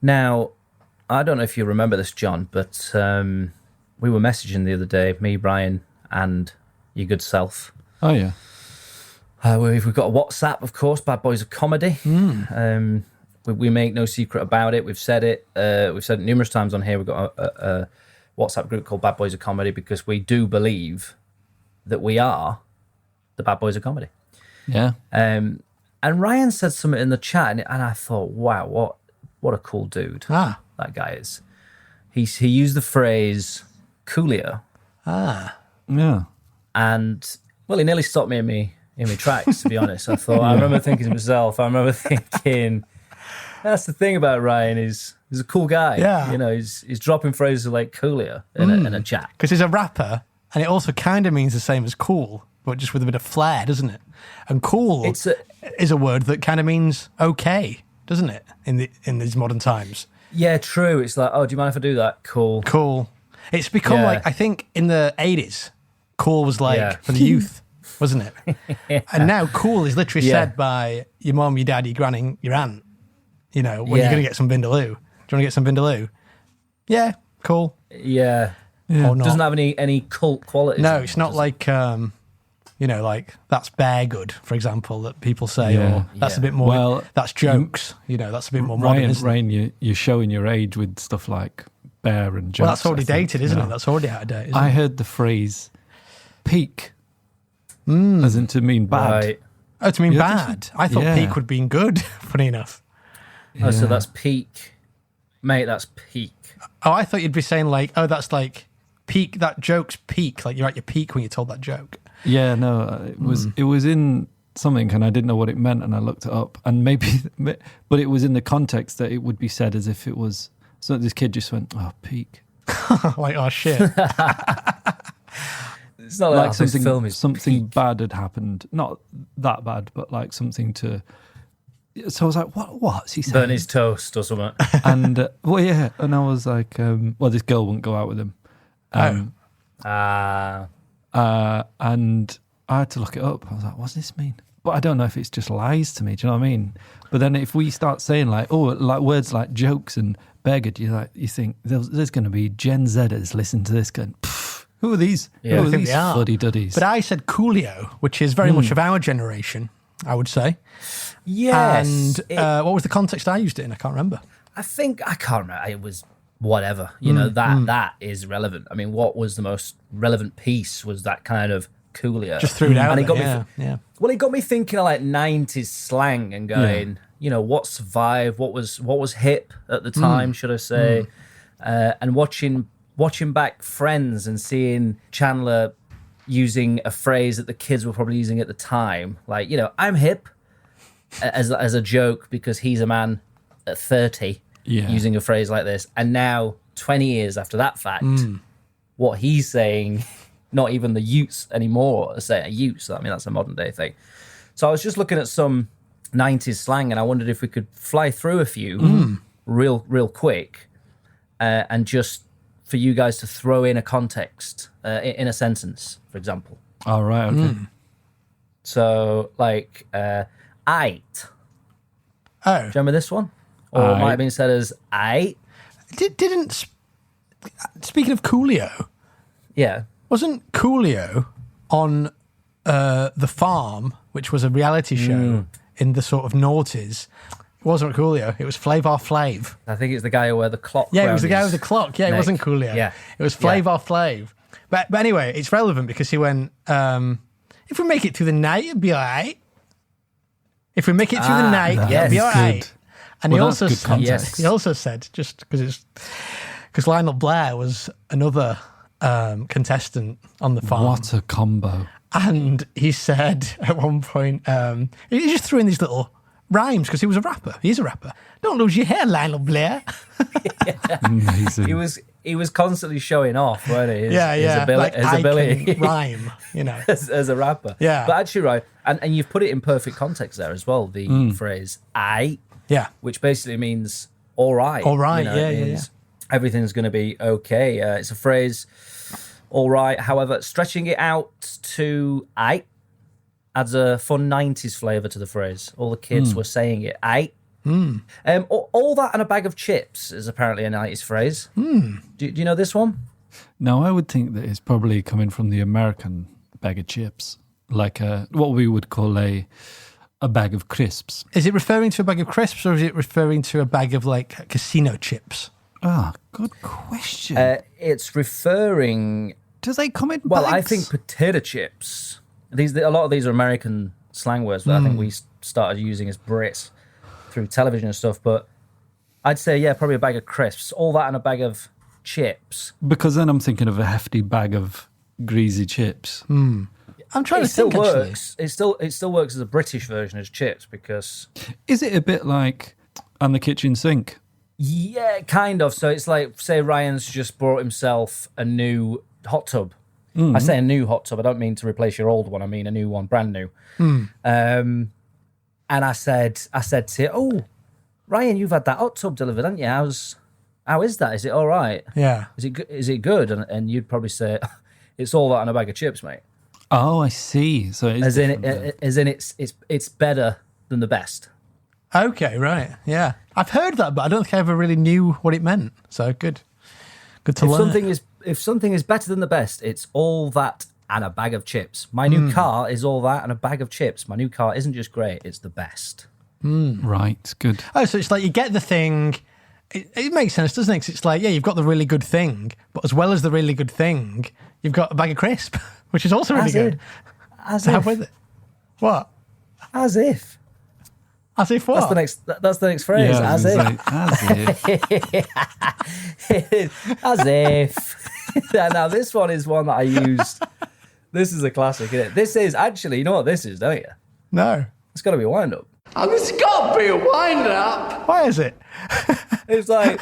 Now, I don't know if you remember this, John, but we were messaging the other day, me, Brian, and your good self. Oh, yeah. We've got a WhatsApp, of course, Bad Boys of Comedy. We make no secret about it. We've said it. We've said it numerous times on here. We've got a WhatsApp group called Bad Boys of Comedy because we do believe that we are the Bad Boys of Comedy. Yeah. And Ryan said something in the chat, and I thought, wow, what a cool dude that guy is. He used the phrase coolio. Yeah. And, well, he nearly stopped me in my tracks, to be honest. I remember thinking to myself, that's the thing about Ryan, he's a cool guy. Yeah. You know, he's dropping phrases like coolio in a chat. Because he's a rapper, and it also kind of means the same as cool, but just with a bit of flair, doesn't it? And cool is a word that kind of means okay, doesn't it, in these modern times? Yeah, true. It's like, oh, do you mind if I do that? Cool. Cool. It's become like, I think in the 80s, cool was like for the youth, wasn't it? And now cool is literally said by your mum, your dad, your granny, your aunt. You know, when you're going to get some Vindaloo. Do you want to get some Vindaloo? Yeah, cool. Yeah. Or not. Doesn't have any cult qualities. No, it's not like, like that's bear good, for example, that people say, or that's a bit more, that's jokes. That's a bit more modern, isn't it? Ryan, you're showing your age with stuff like bear and jokes. Well, that's already dated, isn't it? That's already out of date, isn't I it? heard the phrase peak, as in to mean bad. Right. Oh, to mean bad? I thought peak would be good, funny enough. Oh, so that's peak. Mate, that's peak. Oh, I thought you'd be saying like, oh, that's like peak, that joke's peak. Like you're at your peak when you told that joke. Yeah, no, it was in something and I didn't know what it meant and I looked it up and but it was in the context that it would be said as if it was, so this kid just went, oh, peak. Like, oh, shit. It's not like something bad had happened. Not that bad, but like something to... So I was like, what's he saying? Burn his toast or something. And, and I was like, this girl wouldn't go out with him. And I had to look it up. I was like, what's this mean? But I don't know if it's just lies to me. Do you know what I mean? But then if we start saying like words like jokes and beggared, you think there's going to be Gen Zers listen to this going, who are these? Yeah, who are these fuddy-duddies? But I said coolio, which is very much of our generation, I would say. Yes. And what was the context I used it in? I can't remember. I can't remember. It was whatever. That is relevant. I mean, what was the most relevant piece was that kind of coolio. Just threw it out. And it got me, Well, it got me thinking of like 90s slang and going, what survived, what was hip at the time, should I say? And watching back Friends and seeing Chandler using a phrase that the kids were probably using at the time, like, I'm hip, as a joke because he's a man at 30 using a phrase like this. And now, 20 years after that fact, what he's saying, not even the youths anymore are saying youths. I mean, that's a modern day thing. So I was just looking at some 90s slang and I wondered if we could fly through a few real quick and just for you guys to throw in a context in a sentence, for example. All right, okay. So, like, aight. Oh. Do you remember this one? Or it might have been said as aight. Speaking of coolio. Yeah. Wasn't Coolio on The Farm, which was a reality show in the sort of noughties? It wasn't Coolio. It was Flavor Flav. I think it's the guy who wear the clock. Yeah, it was the guy with the clock. Yeah, neck. It wasn't Coolio. Yeah. It was Flavor Flav. But anyway, it's relevant because he went, if we make it through the night, it'll be all right. If we make it through the night, it'll be all right. And he also said, just because Lionel Blair was another contestant on The Farm. What a combo. And he said at one point, he just threw in these little rhymes because he was a rapper. He's a rapper. Don't lose your hair, Lionel Blair. Amazing. He was constantly showing off, weren't he? His ability. Rhyme, as a rapper. Yeah. But actually, right, and you've put it in perfect context there as well, the phrase aight. Yeah. Which basically means all right. All right, Everything's going to be okay. It's a phrase, all right. However, stretching it out to aight adds a fun 90s flavour to the phrase. All the kids were saying it. Aight. All that and a bag of chips is apparently a 90s phrase. Do you know this one? No, I would think that it's probably coming from the American bag of chips, like what we would call a bag of crisps. Is it referring to a bag of crisps, or is it referring to a bag of like casino chips? Ah, good question. It's referring... Does they come in bags? Well, I think potato chips. A lot of these are American slang words that I think we started using as Brits through television and stuff. But I'd say, yeah, probably a bag of crisps. All that and a bag of chips. Because then I'm thinking of a hefty bag of greasy chips. I'm trying to think. Works. It still works as a British version as chips because. Is it a bit like "and the kitchen sink"? Yeah, kind of. So it's like, say, Ryan's just bought himself a new hot tub. I say a new hot tub. I don't mean to replace your old one. I mean a new one, brand new. And I said to you, "Oh, Ryan, you've had that hot tub delivered, haven't you? How is that? Is it all right? Yeah. Is it good?" And you'd probably say, "It's all that and a bag of chips, mate." Oh, I see. So as in it's better than the best. Okay, right. Yeah, I've heard that, but I don't think I ever really knew what it meant. So good to learn. If something is better than the best, it's all that and a bag of chips. My new car is all that and a bag of chips. My new car isn't just great; it's the best. Right, good. Oh, so it's like you get the thing. It makes sense, doesn't it? 'Cause it's like, yeah, you've got the really good thing, but as well as the really good thing, you've got a bag of crisp, which is also really good. As to have if. with it. What? As if. As if what? That's the next phrase. Yeah, as if. As if. As if. Now, this one is one that I used. This is a classic, isn't it? This is actually, you know what this is, don't you? No. It's got to be a wind up. Oh, it's got to be a wind-up. Why is it? It's like,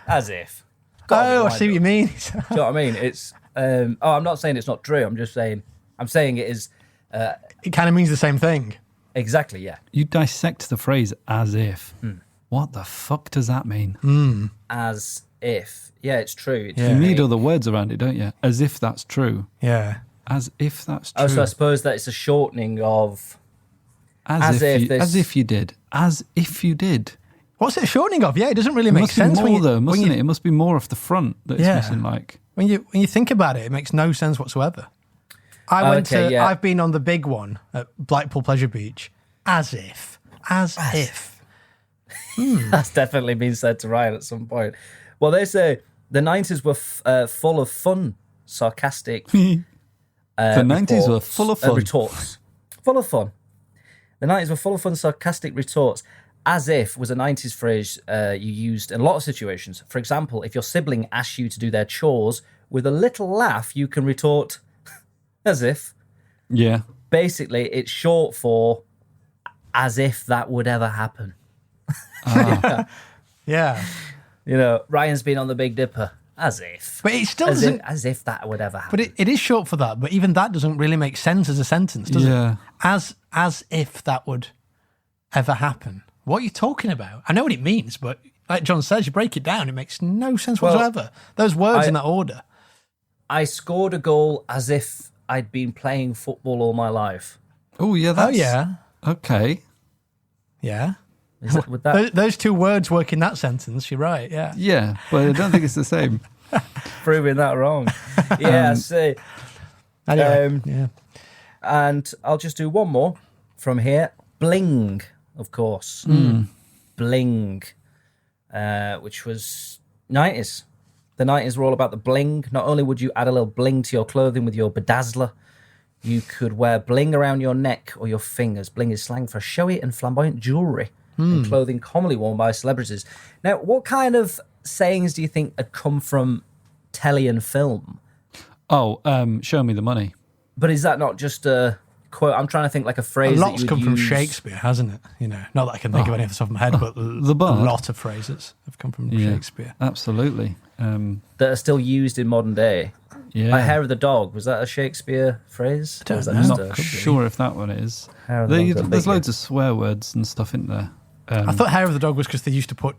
as if. Oh, I see what you mean. Do you know what I mean? It's. I'm not saying it's not true. I'm saying it is. It kind of means the same thing. Exactly, yeah. You dissect the phrase "as if." What the fuck does that mean? As if. Yeah, it's true. You need other words around it, don't you? As if that's true. Yeah. As if that's true. Oh, so I suppose that it's a shortening of. As if you did. As if you did. What's it a shortening of? Yeah, it doesn't really make sense. It must be more, though, mustn't it? It must be more off the front that it's missing, like. When you think about it, it makes no sense whatsoever. I've been on the big one at Blackpool Pleasure Beach. As if. That's definitely been said to Ryan at some point. Well, they say the 90s were full of fun, sarcastic. The 90s were full of fun. Retorts. Full of fun. The 90s were full of fun, sarcastic retorts. As if was a 90s phrase you used in a lot of situations. For example, if your sibling asks you to do their chores, with a little laugh, you can retort, as if. Yeah. Basically, it's short for as if that would ever happen. Yeah. Ryan's been on the Big Dipper. As if. But it still doesn't... As if that would ever happen. But it is short for that, but even that doesn't really make sense as a sentence, does it? As if that would ever happen. What are you talking about? I know what it means, but like John says, you break it down, it makes no sense whatsoever. Those words in that order. I scored a goal as if I'd been playing football all my life. Oh, yeah, Oh, yeah. Okay. Yeah. Would that... Those two words work in that sentence, you're right, yeah. Yeah, but I don't think it's the same. Proving that wrong. Yeah, see. Anyway, yeah. And I'll just do one more from here. Bling, of course. Bling, which was 90s. The 90s were all about the bling. Not only would you add a little bling to your clothing with your bedazzler, you could wear bling around your neck or your fingers. Bling is slang for showy and flamboyant jewellery and clothing commonly worn by celebrities. Now, what kind of sayings do you think had come from telly and film? Oh, show me the money. But is that not just a quote? I'm trying to think like a phrase. A lot's that come from use. Shakespeare, hasn't it? Not that I can think of any off the top of my head, but the bard. A lot of phrases have come from Shakespeare. Absolutely. That are still used in modern day. Yeah. Like hair of the dog, was that a Shakespeare phrase? I don't know. I'm not sure if that one is. There's loads of swear words and stuff in there. I thought hair of the dog was because they used to put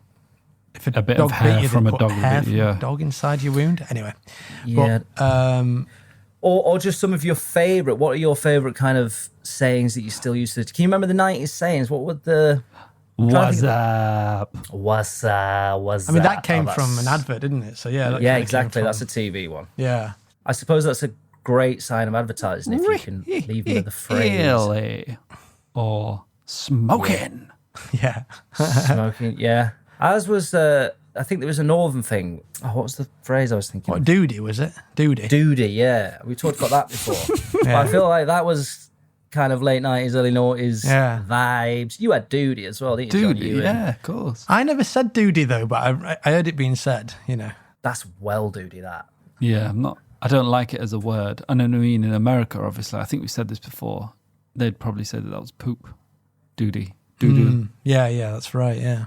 a bit of hair from a dog. Dog inside your wound. Anyway, yeah. But, or just some of your favourite. What are your favourite kind of sayings that you still use? Can you remember the 90s sayings? What would the What's up? What's up? I mean, that came from an advert, didn't it? So yeah. Yeah, exactly. That's a TV one. Yeah. I suppose that's a great sign of advertising if you can leave me the phrase. Really? Or smoking. Yeah. Smoking, yeah. As was, I think there was a northern thing. Oh, what was the phrase I was thinking? What, doody, was it? Doody. Doody, yeah. We talked about that before. But I feel like that was kind of late 90s, early 90s vibes. You had doody as well, didn't you? Doody, yeah, of course. I never said doody, though, but I heard it being said, you know. That's well doody, that. Yeah, I don't like it as a word. I mean, in America, obviously, I think we said this before, they'd probably say that was poop. Doody. Doo-doo. Yeah, that's right, yeah.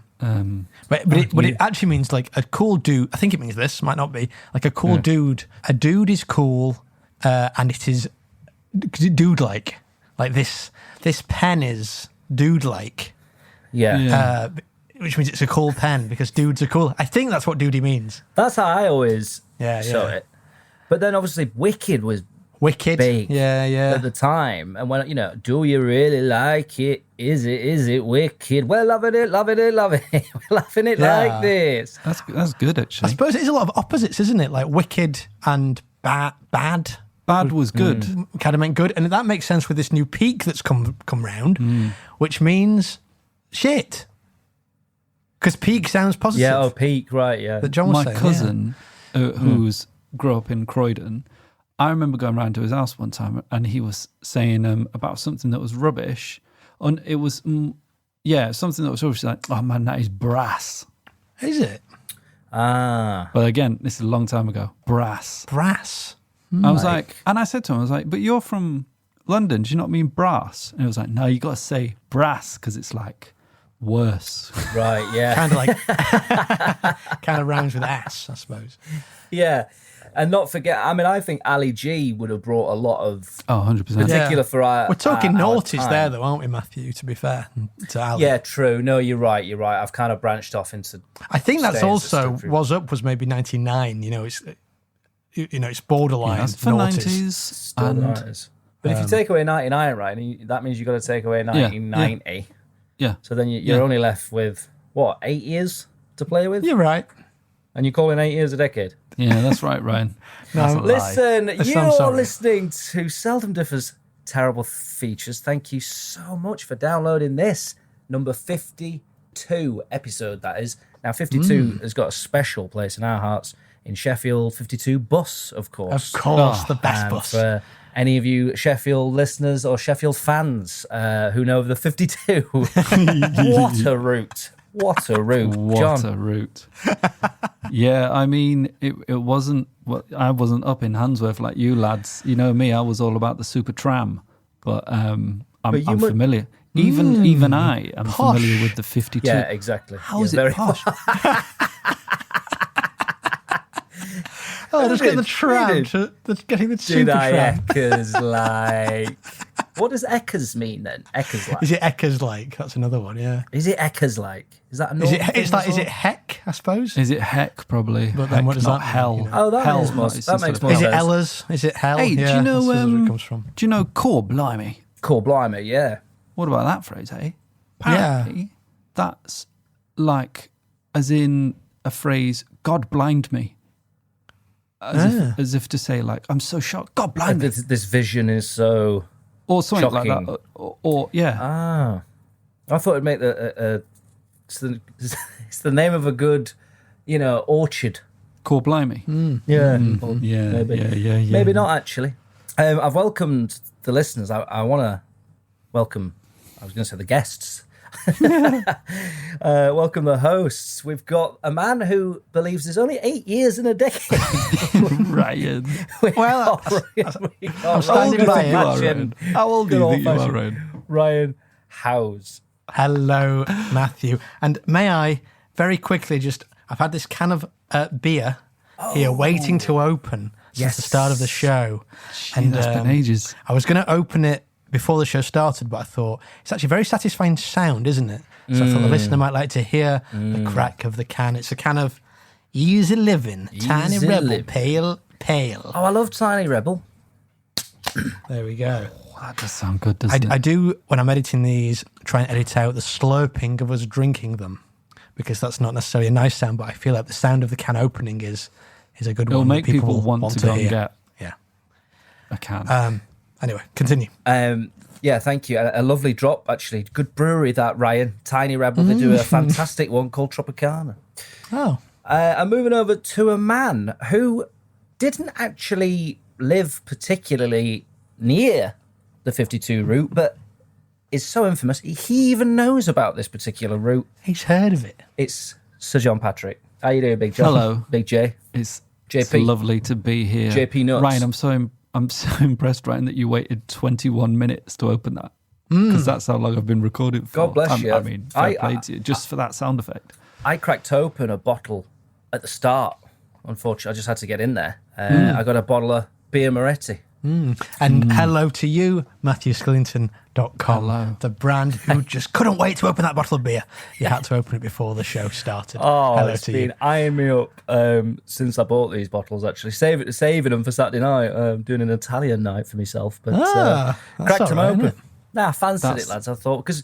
But it actually means like a cool dude. I think it means this, might not be. Like a cool dude. A dude is cool and it is dude-like. Like this pen is dude-like. Yeah. Which means it's a cool pen because dudes are cool. I think that's what doody means. That's how I always saw it. But then obviously Wicked was big at the time. And when, do you really like it? Is it wicked? We're loving it. We're loving it like this. That's good, actually. I suppose it is a lot of opposites, isn't it? Like wicked and bad. Bad was good. Kind of meant good. And that makes sense with this new peak that's come round, which means shit. Because peak sounds positive. Yeah, peak, right, yeah. That John was My saying, cousin, who's grew up in Croydon, I remember going round to his house one time and he was saying about something that was rubbish. And it was, something that was rubbish. Like, oh man, that is brass. Is it? But again, this is a long time ago. Brass. I was like, and I said to him, I was like, but you're from London. Do you not mean brass? And he was like, no, you got to say brass because it's like worse. Right, yeah. Kind of like, kind of rhymes with ass, I suppose. Yeah. And not forget, I mean, I think Ali G would have brought a lot of 100%. particular for our. We're talking noughties time. there, though, aren't we, Matthew? To be fair to Ali. Yeah, true. No, you're right. I've kind of branched off into. I think that's also was maybe 99. It's borderline Yeah, for noughties. 90s. But if you take away 99, right, that means you've got to take away 1990. Yeah. So then you're only left with, 8 years to play with? You're right. And you're calling 8 years a decade? Yeah, that's right, Ryan. That's a lie. Listen, you're listening to Seldom Differ's Terrible Features. Thank you so much for downloading this, number 52 episode, that is. Now, 52 has got a special place in our hearts in Sheffield. 52 bus, of course. Of course, the best And bus. for any of you Sheffield listeners or Sheffield fans who know of the 52, what a route. What a route, What a route. Yeah, I mean, it wasn't, I wasn't up in Handsworth like you lads. You know me, I was all about the super tram. But I'm familiar. Even I am familiar with the 52. Yeah, exactly. How is it posh? Just get the tram. Getting the super tram. Eckers like. What does Eckers mean then? Eckers like. Is it Eckers like? That's another one, yeah. Is it Eckers like? Is that a Is it heck, I suppose? Is it heck, probably? But then heck, what does not that hell. mean, Oh, that makes more Is sense. it Ella's? Is it hell? Hey, do you know that's where it comes from. Do you know core blimey? Core blimey, yeah. What about that phrase, eh? Apparently, that's like, as in a phrase, God blind me. As if to say, like, I'm so shocked. God blind me. This vision is so or something shocking. like that. Or yeah. I thought it'd make it's the name of a good, orchard. Core blimey. Yeah. Yeah, maybe. Maybe not, actually. I've welcomed the listeners. I want to welcome, I was going to say the guests. Welcome the hosts. We've got a man who believes there's only 8 years in a decade. Ryan. I'm standing by him. How old do you think you are, Ryan? Ryan Howes. Hello, Matthew. And may I very quickly I've had this can of beer here waiting to open since the start of the show. And that's been ages. I was going to open it before the show started, but I thought it's actually a very satisfying sound, isn't it? So I thought the listener might like to hear the crack of the can. It's a can of Easy Living, Tiny Rebel, Pale. Oh, I love Tiny Rebel. There we go. That does sound good, doesn't it? I do, when I'm editing these, try and edit out the slurping of us drinking them, because that's not necessarily a nice sound, but I feel like the sound of the can opening is a good one. It'll make people want to go and get a can. Anyway, continue. Yeah, thank you. A lovely drop, actually. Good brewery, that, Ryan. Tiny Rebel. They do a fantastic one called Tropicana. Oh. I'm moving over to a man who didn't actually live particularly near the 52 route, but is so infamous. He even knows about this particular route. He's heard of it. It's Sir John Patrick. How you doing, Big John? Hello. Big J. It's JP. lovely to be here. JP Nuts. Ryan, I'm so impressed, Ryan, that you waited 21 minutes to open that. Because that's how long I've been recording for. God bless you. I mean, fair play to you, just for that sound effect. I cracked open a bottle at the start. Unfortunately, I just had to get in there. I got a bottle of beer Moretti. And hello to you, MatthewSkillington.com, Hello. the brand who just couldn't wait to open that bottle of beer. You had to open it before the show started. Oh, hello it's to been you. eyeing me up since I bought these bottles, actually. Saving them for Saturday night, doing an Italian night for myself. But that's cracked them all right, open. isn't it? Nah, I fancied it, lads, I thought. Because,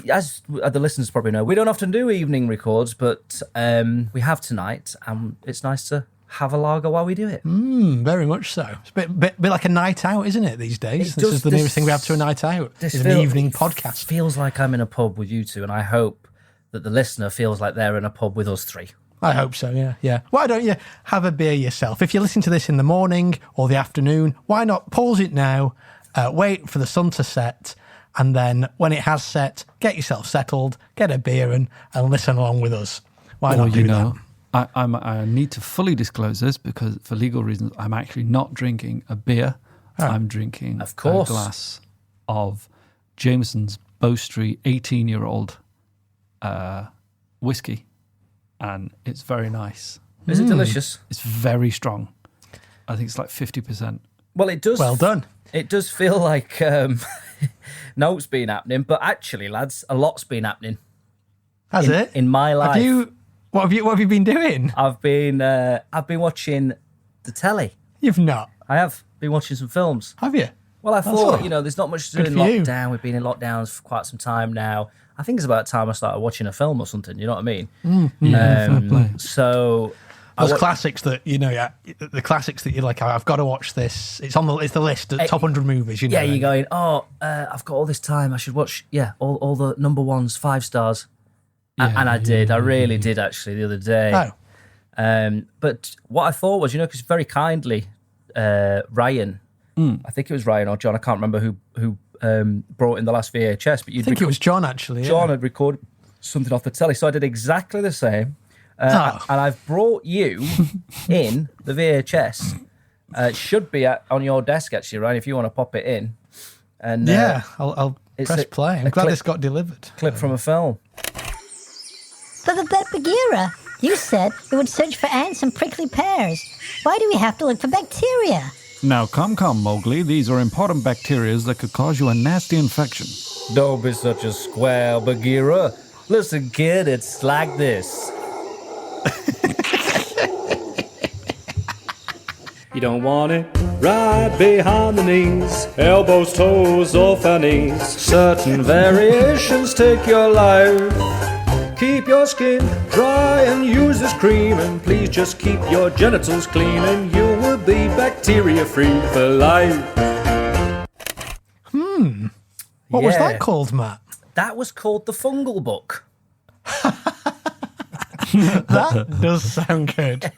as the listeners probably know, we don't often do evening records, but we have tonight, and it's nice to have a lager while we do it. Very much so. It's a bit like a night out, isn't it, these days? This is the nearest thing we have to a night out. It's an evening podcast. Feels like I'm in a pub with you two, and I hope that the listener feels like they're in a pub with us three. I hope so, yeah. Why don't you have a beer yourself? If you listen to this in the morning or the afternoon, why not pause it now, wait for the sun to set, and then when it has set, get yourself settled, get a beer and listen along with us. Why not do that? I need to fully disclose this because for legal reasons, I'm actually not drinking a beer. Oh. I'm drinking Of course. a glass of Jameson's Bow Street 18-year-old whiskey, and it's very nice. Is it delicious? It's very strong. I think it's like 50%. Well, it does. Well done. It does feel like no's been happening, but actually, lads, a lot's been happening. Has it? In my life. What have you been doing? I've been watching the telly. You've not. I have been watching some films. Have you? Well, I thought, all. there's not much to do Good in for you. lockdown. We've been in lockdowns for quite some time now. I think it's about time I started watching a film or something. You know what I mean? Fair play. So Those classics that the classics that you're like, I've got to watch this. It's the list, the top 100 movies. yeah, you're going. I've got all this time. I should watch. Yeah, all the number ones, 5 stars. And I did. I really did actually the other day. Oh. But what I thought was, because very kindly, Ryan, I think it was Ryan or John, I can't remember who brought in the last VHS, but I think it was John actually. John had recorded something off the telly, so I did exactly the same. And I've brought you in the VHS. It should be on your desk actually, Ryan, if you want to pop it in. And I'll press play. I'm glad this got delivered. Clip from a film. But Bagheera, you said it would search for ants and prickly pears. Why do we have to look for bacteria? Now, come, Mowgli. These are important bacteria that could cause you a nasty infection. Don't be such a square, Bagheera. Listen, kid, it's like this. You don't want it right behind the knees, elbows, toes, or fannies. Certain variations take your life. Keep your skin dry and use this cream, and please just keep your genitals clean, and you will be bacteria-free for life. What was that called, Matt? That was called The Fungal Book. That does sound good.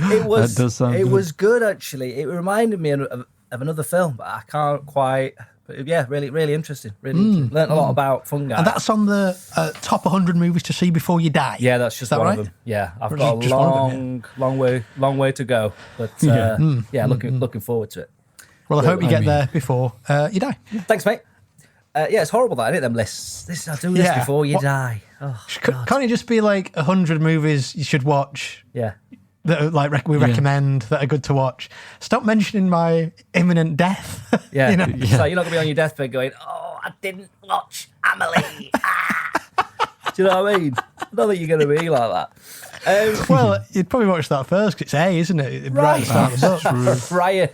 It was. That does sound it good. was good, actually. It reminded me of another film, but I can't quite. But yeah, really interesting. Really interesting. Learned a lot about fungi. And that's on the top 100 movies to see before you die. Yeah, that's just Is that one right? of them. Yeah, I've Or is got it a just one of them, long way to go. But looking forward to it. Well, I hope you get there before you die. Thanks, mate. Yeah, it's horrible that, isn't it? Them lists. I do this Yeah. before you What- die. Oh, God. Can't it just be like 100 movies you should watch Yeah. that are, like we recommend that are good to watch? Stop mentioning my imminent death. Yeah. You know? So you're not going to be on your deathbed going, oh, I didn't watch Amelie. Do you know what I mean? I don't think you're going to be like that. Well, you'd probably watch that first 'cause it's A, isn't it? Right at the start of the book. Ryan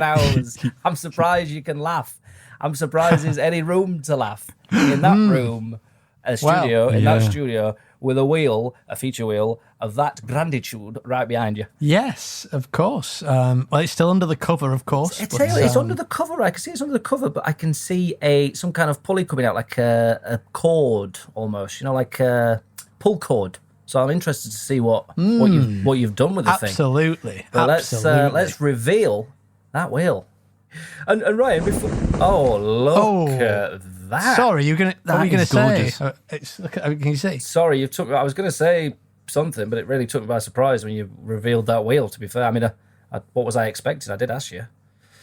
Howes. I'm surprised you can laugh. I'm surprised there's any room to laugh in that room, that studio with a feature wheel of that granditude right behind you. Yes, of course. Well, it's still under the cover, of course. It's under the cover. I can see it's under the cover, but I can see some kind of pulley coming out, like a cord almost. Like a pull cord. So I'm interested to see what you've done with the thing. Absolutely. But let's reveal that wheel. And Ryan, look at that. Sorry, what were you going to say? Gorgeous. Can you see? Sorry, I was going to say something, but it really took me by surprise when you revealed that wheel. To be fair, I mean, what was I expecting? I did ask you.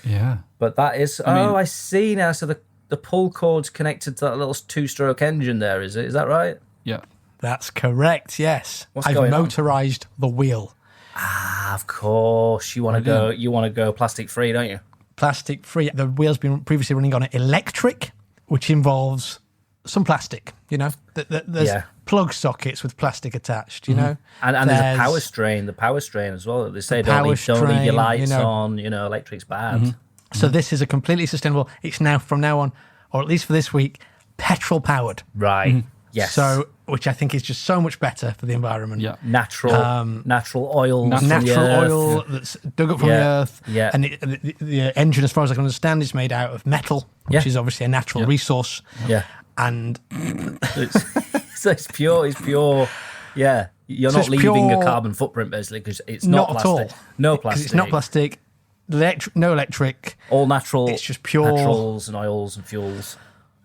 Yeah. But that is. I see now. So the pull cord's connected to that little 2-stroke engine there. Is it? Is that right? Yeah. That's correct. Yes. What's going on? Motorized the wheel. Ah, of course. You want to go plastic free, don't you? Plastic free. The wheel's been previously running on electric, which involves some plastic. There's plug sockets with plastic attached. And there's a power strain. The power strain as well. They say don't leave your lights on. Electric's bad. Mm-hmm. So this is a completely sustainable. It's now from now on, or at least for this week, petrol powered. Right. Mm-hmm. Yes. So, which I think is just so much better for the environment. Yeah. Natural oil. Natural oil that's dug up from the earth. Yeah. And the engine, as far as I can understand, is made out of metal, which is obviously a natural resource. Yeah. And it's pure. Yeah. You're not leaving a carbon footprint, basically, because it's not plastic. At all. No plastic. It's not plastic. No electric. All natural. It's just pure naturals and oils and fuels.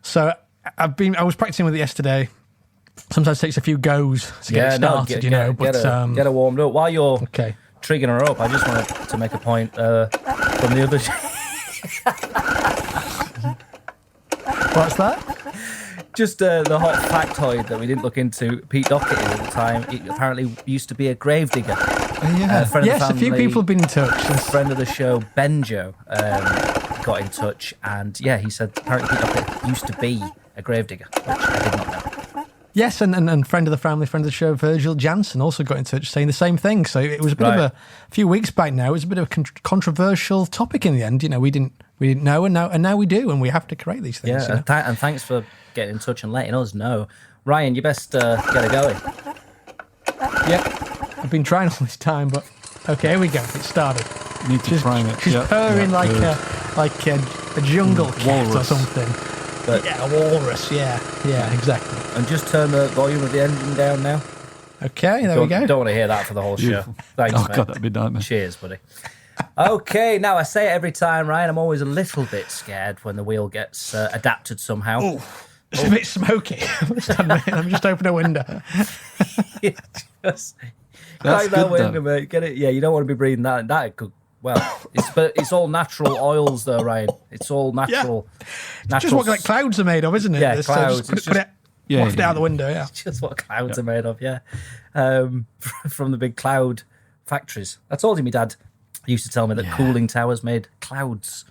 So I was practicing with it yesterday. Sometimes it takes a few goes to get it started, get her warmed up. While you're triggering her up, I just wanted to make a point from the other. What's that? Just the hot factoid that we didn't look into. Pete Doherty at the time, he apparently used to be a gravedigger. Yes, a few people have been in touch. A friend of the show, Benjo, got in touch, and he said apparently Pete Doherty used to be a gravedigger, which I did not know. Yes, and friend of the family, friend of the show, Virgil Jansen, also got in touch saying the same thing. So it was a bit of a few weeks back now. It was a bit of a controversial topic in the end. We didn't know, and now we do, and we have to correct these things. Yeah, and thanks for getting in touch and letting us know. Ryan, you best get her going. Yeah, I've been trying all this time, but okay, here we go. It started. She's trying it. She's purring like a jungle cat or something. But a walrus. Yeah, exactly. And just turn the volume of the engine down now. Okay, there we go. Don't want to hear that for the whole show. Thanks, mate. God, that'd be nightmare. Cheers, buddy. Okay, now I say it every time, Ryan. I'm always a little bit scared when the wheel gets adapted somehow. Oh, it's a bit smoky. Let me just open a window. Close that window, mate. Get it? Yeah, you don't want to be breathing that. That could. Well, it's all natural oils, though, Ryan. It's all natural. Yeah. Just what like clouds are made of, isn't it? Yeah, clouds. Put it out the window. Yeah, just what clouds are made of. Yeah, from the big cloud factories. I told you, my dad used to tell me that cooling towers made clouds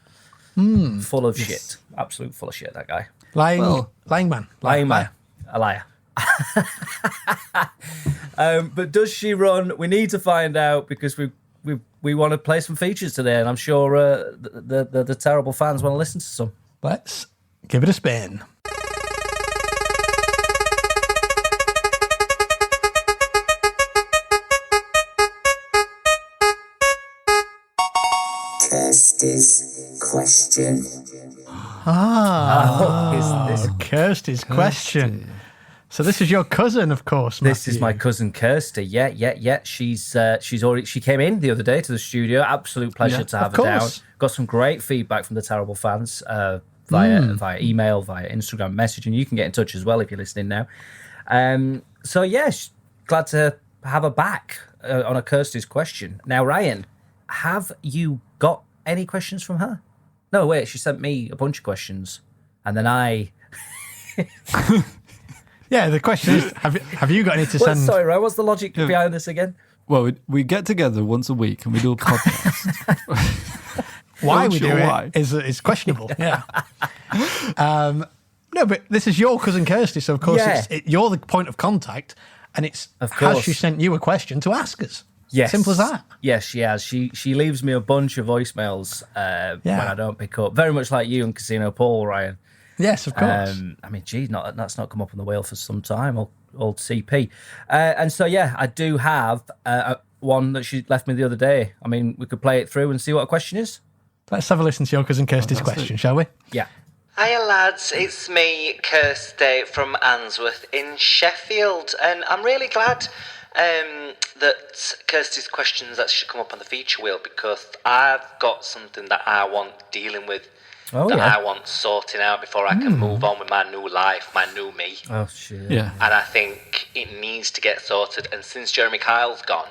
full of shit. Absolute full of shit. That guy. Lying man. A liar. But does she run? We need to find out because we want to play some features today, and I'm sure the terrible fans want to listen to some. Let's give it a spin. Kirsty's question. Kirsty's question. So this is your cousin, of course, Matthew. This is my cousin Kirsty. Yeah. She came in the other day to the studio. Absolute pleasure to have her down. Got some great feedback from the terrible fans via email, via Instagram message, and you can get in touch as well if you're listening now. Glad to have her back on a Kirsty's question. Now, Ryan, have you got any questions from her? No, wait. She sent me a bunch of questions, and then I. Yeah, the question is, have you got any to send? Sorry, Ryan, what's the logic behind this again? Well, we get together once a week and we do a podcast. Why we do it is questionable. Yeah. No, but this is your cousin Kirsty, so of course Yeah. you're the point of contact, and it's Of has course. she sent you a question to ask us? Yes. Simple as that. Yes, she has. She leaves me a bunch of voicemails when I don't pick up. Very much like you and Casino Paul, Ryan. Yes, of course. I mean, gee, that's not come up on the wheel for some time, old CP. And so, yeah, I do have one that she left me the other day. I mean, we could play it through and see what a question is. Let's have a listen to your cousin Kirsty's question, shall we? Yeah. Hiya lads, it's me, Kirsty from Answorth in Sheffield, and I'm really glad that Kirsty's questions actually come up on the feature wheel, because I've got something that I want dealing with, I want sorting out before I can move on with my new life, my new me. Oh, shit. Yeah. And I think it needs to get sorted, and since Jeremy Kyle's gone,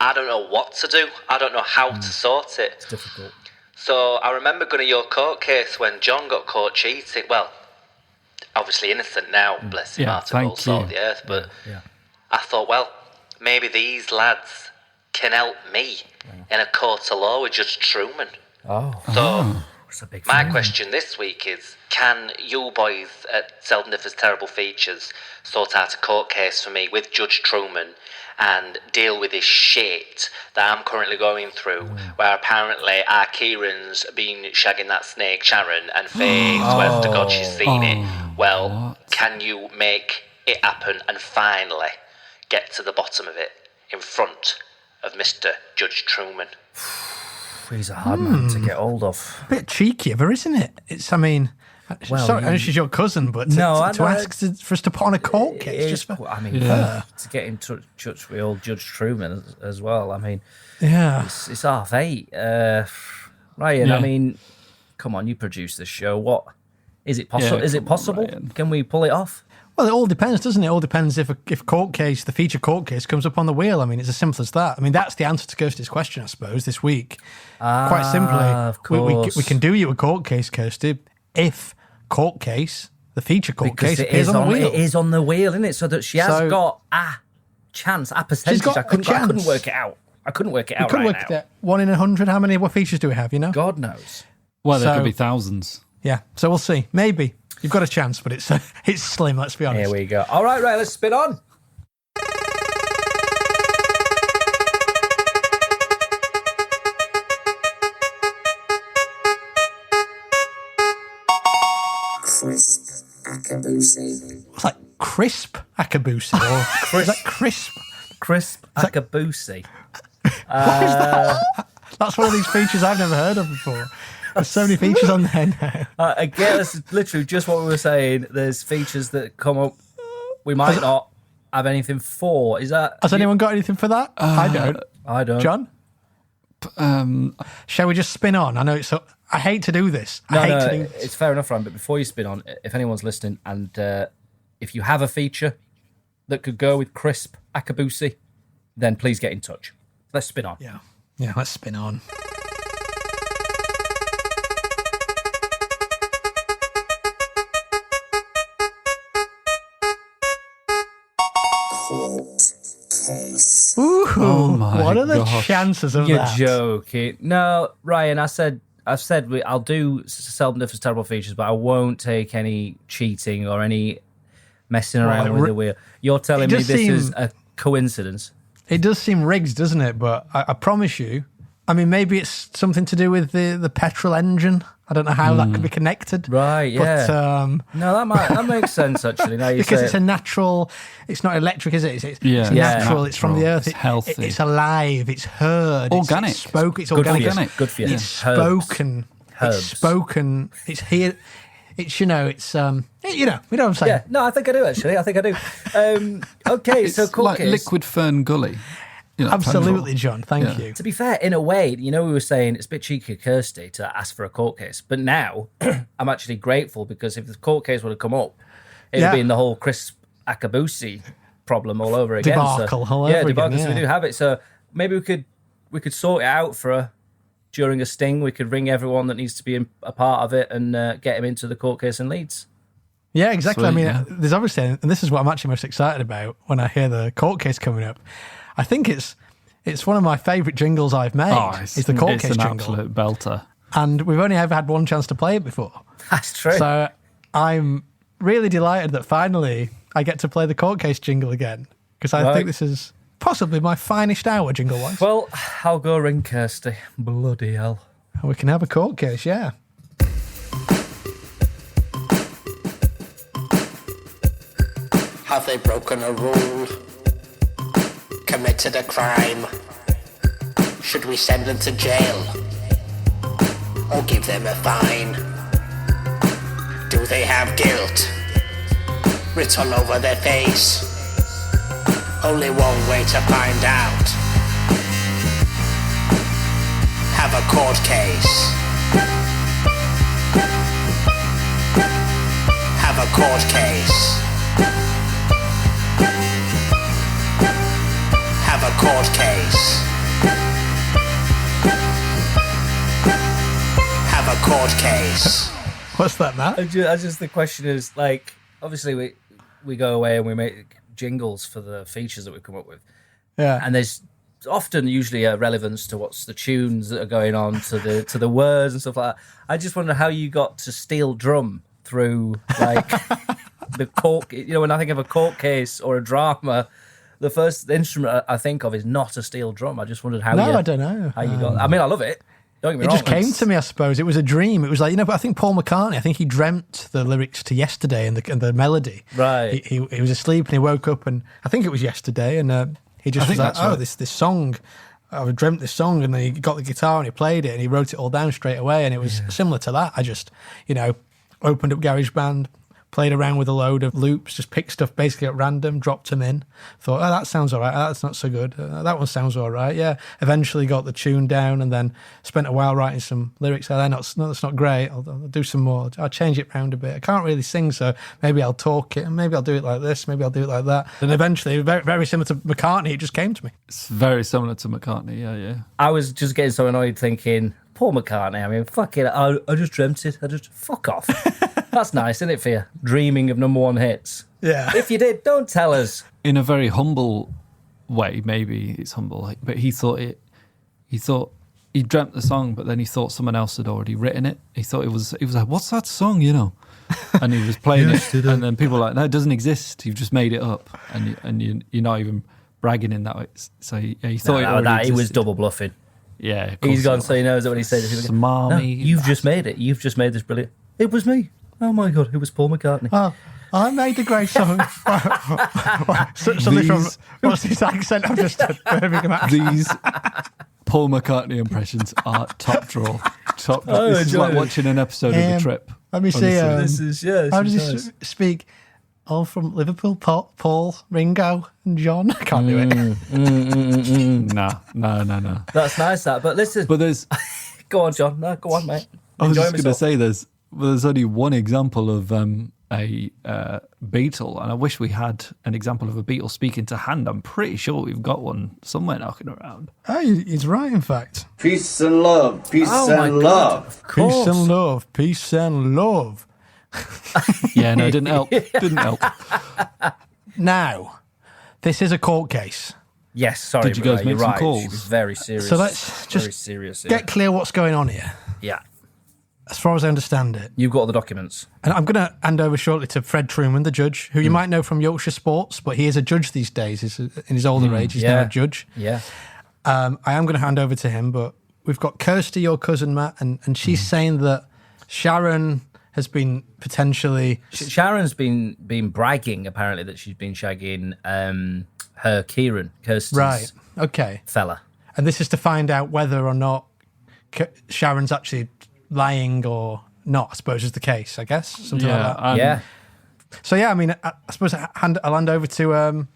I don't know what to do. I don't know how to sort it. It's difficult. So I remember going to your court case when John got caught cheating. Well, obviously innocent now, bless him, Martin will salt the earth. But I thought, well, maybe these lads can help me in a court of law with Judge Trueman. So It's a big my thing. question this week is, can you boys at Selden Differ's Terrible Features sort out a court case for me with Judge Trueman and deal with this shit that I'm currently going through, where apparently our Kieran's been shagging that snake Sharon, and Faye swears to God she's seen it. Well, can you make it happen and finally get to the bottom of it in front of Mr. Judge Trueman? He's a hard man to get hold of. A bit cheeky of her, isn't it? It's, I mean, sorry, I know she's your cousin, but to ask for us to put on a court case just for... I mean, to get in touch with old Judge Trueman as well. I mean, it's 8:30. Ryan, I mean, come on, you produce this show. What is it possible? Is it possible? Ryan. Can we pull it off? Well, it all depends, doesn't it? It all depends if court case, the feature court case, comes up on the wheel. I mean, it's as simple as that. I mean, that's the answer to Kirsty's question, I suppose, this week. Quite simply, of course. we can do you a court case, Kirsty, if court case, the feature court case, appears on the wheel. It is on the wheel, isn't it? So that she has got a chance, a percentage. got I couldn't chance. work it out. I couldn't work it out Couldn't right work now. that 1 in 100. How many? What features do we have? You know? God knows. Well, there So- could be thousands. Yeah. So we'll see. Maybe you've got a chance, but it's slim. Let's be honest. Here we go. All right, let's spin on. Crisp Akabusi. It's like crisp akabusi, or is that crisp? Crisp Akabusi. What is that? That's one of these features I've never heard of before. There's so many features on there now. Again, that's literally just what we were saying. There's features that come up we might not have anything for. Is that... Has anyone got anything for that? I don't. I don't. John? Shall we just spin on? I know it's... I hate to do this. I hate to do this. It's fair enough, Ryan, but before you spin on, if anyone's listening and if you have a feature that could go with crisp Akabusi, then please get in touch. Let's spin on. Yeah. Yeah, let's spin on. Court case. Ooh, Oh my what are the gosh. chances of You're that? joking. No, Ryan, I've said I'll do Selden Differ's Terrible Features, but I won't take any cheating or any messing around with the wheel. You're telling me does this is seem- a coincidence? It does seem rigged, doesn't it? But I promise you, I mean, maybe it's something to do with the petrol engine. I don't know how that could be connected. Right, yeah. But, No, that makes sense, actually. Now you because say it's it. a natural, it's not electric, is it? It's Yeah. natural, it's from the Natural, earth. it's healthy. It's alive, it's heard. Organic. It's spoken. It's Good for organic. you. Good for you. It's Herbs. spoken. Herbs. It's spoken. It's here. It's, it's, you know what I'm saying? Yeah, no, I think I do, actually. I think I do. Okay, It's so court like case. liquid fern gully. You know, Absolutely, tangible. John. Thank Yeah. you. To be fair, in a way, we were saying it's a bit cheeky of Kirsty to ask for a court case. But now I'm actually grateful because if the court case would have come up, it'd have Yeah. been the whole Crisp Akabusi problem all over again. Debacle all over debacle, again, so we yeah. do have it. So maybe we could sort it out for her during a sting. We could ring everyone that needs to be a part of it and get him into the court case in Leeds. Yeah, exactly. Sweet, I mean, yeah. there's obviously, and this is what I'm actually most excited about when I hear the court case coming up. I think it's one of my favourite jingles I've made. Oh, is the court case an jingle, absolute belter. and we've only ever had one chance to play it before. That's true. So I'm really delighted that finally I get to play the court case jingle again, because I think this is possibly my finest hour jingle-wise. Well, I'll go ring Kirsty. Bloody hell. And we can have a court case, yeah. Have they broken a rule? Committed a crime? Should we send them to jail? Or give them a fine? Do they have guilt written all over their face? Only one way to find out. Have a court case. Have a court case. Have a court case. Have a court case. What's that, Matt? The question is, like, obviously we go away and we make jingles for the features that we come up with. Yeah. And there's often usually a relevance to what's the tunes that are going on, to the words and stuff like that. I just wonder how you got to steel drum through, like, the court. You know, when I think of a court case or a drama, the first instrument I think of is not a steel drum. I just wondered how I don't know. How you got. I mean, I love it. Don't get me It wrong. just came to me, I suppose. It was a dream. It was like, but I think Paul McCartney, I think he dreamt the lyrics to Yesterday and the melody. Right. He was asleep and he woke up, and I think it was Yesterday, and he just was like, this song, I dreamt this song, and then he got the guitar and he played it and he wrote it all down straight away, and it was similar to that. I just, opened up GarageBand, played around with a load of loops, just picked stuff basically at random, dropped them in, thought, that sounds all right, that's not so good, that one sounds all right, yeah. Eventually got the tune down and then spent a while writing some lyrics. That's not great, I'll do some more, I'll change it round a bit. I can't really sing, so maybe I'll talk it, and maybe I'll do it like this, maybe I'll do it like that. And eventually, very, very similar to McCartney, it just came to me. It's very similar to McCartney, yeah. I was just getting so annoyed thinking, Paul McCartney, I mean, fuck it, I just dreamt it. Fuck off. That's nice, isn't it, for you? Dreaming of number one hits. Yeah. If you did, don't tell us. In a very humble way, maybe it's humble, but he dreamt the song, but then he thought someone else had already written it. He was like, what's that song, And he was playing it, and then people were like, no, it doesn't exist. You've just made it up, and you're not even bragging in that way. So he thought it already existed. He was double bluffing. Yeah, he's gone, so he knows that when he said it. Smarmy. No, you've just made it. You've just made this brilliant. It was me. Oh my God, it was Paul McCartney. Oh, I made the great song. Something from, what's this accent I've just done? These Paul McCartney impressions are top draw. This is like watching an episode of The Trip. Let me see. This is, how does he speak? All from Liverpool, Paul, Ringo, and John. I can't do it. No. That's nice, that. But listen. But there's... Go on, John. No, go on, mate. I was just going to say there's only one example of a Beatle, and I wish we had an example of a Beatle speaking to hand. I'm pretty sure we've got one somewhere knocking around. Oh, he's right, in fact. Peace and love. Peace and love. Peace and love. Peace and love. Yeah, no, it didn't help. Didn't help. Now, this is a court case. Yes, sorry. Did you guys make some calls? She was very serious. So let's just get clear what's going on here. Yeah. As far as I understand it. You've got all the documents. And I'm going to hand over shortly to Fred Trueman, the judge, who you might know from Yorkshire Sports, but he is a judge these days. In his older age, he's now a judge. Yeah. I am going to hand over to him, but we've got Kirsty, your cousin, Matt, and she's saying that Sharon has been potentially... Sharon's been bragging, apparently, that she's been shagging her Kieran, Kirsty's fella. And this is to find out whether or not Sharon's actually lying or not, I suppose, is the case, I guess. Something like that. Yeah. So, yeah, I mean, I suppose I'll hand over to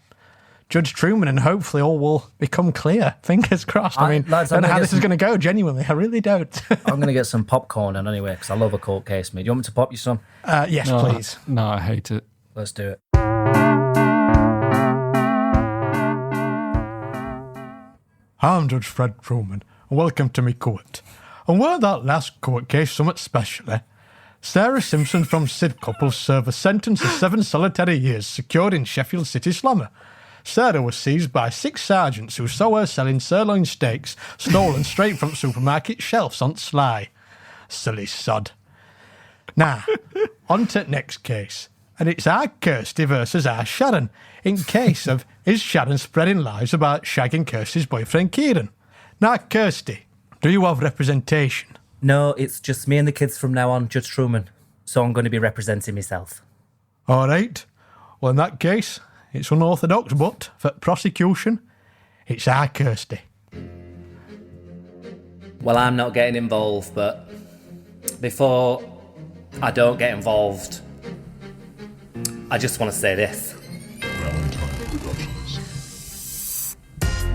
Judge Trueman, and hopefully all will become clear. Fingers crossed. I mean, I don't know how this is going to go, genuinely. I really don't. I'm going to get some popcorn in anyway, because I love a court case, mate. Do you want me to pop you some? Yes, please. No, I hate it. Let's do it. I'm Judge Fred Trueman, and welcome to me court. And weren't that last court case somewhat special, Sarah Simpson from Sid Couples served a sentence of 7 solitary years secured in Sheffield City Slummer. Sarah was seized by 6 sergeants who saw her selling sirloin steaks stolen straight from supermarket shelves on Sly. Silly sod. Now, on to next case. And it's our Kirsty versus our Sharon, in case of is Sharon spreading lies about shagging Kirsty's boyfriend Kieran. Now, Kirsty, do you have representation? No, it's just me and the kids from now on, Judge Trueman. So I'm going to be representing myself. All right. Well, in that case, it's unorthodox, but for prosecution, it's our Kirsty. Well, I'm not getting involved, but before I don't get involved, I just want to say this.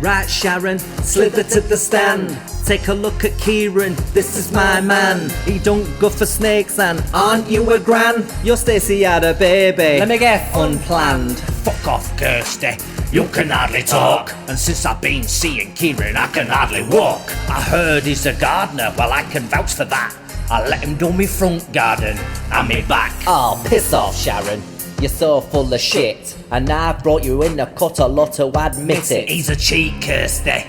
Right, Sharon, slither to the stand. Take a look at Kieran, this is my man. He don't go for snakes, and aren't you a gran? Your Stacey had a baby. Let me get unplanned. Fuck off, Kirsty. You can hardly talk. And since I've been seeing Kieran, I can hardly walk. I heard he's a gardener, well, I can vouch for that. I let him do me front garden and me back. Oh, piss off, Sharon. You're so full of shit. And now I've brought you in, I've cut a lot to admit it. He's a cheat, Kirsty.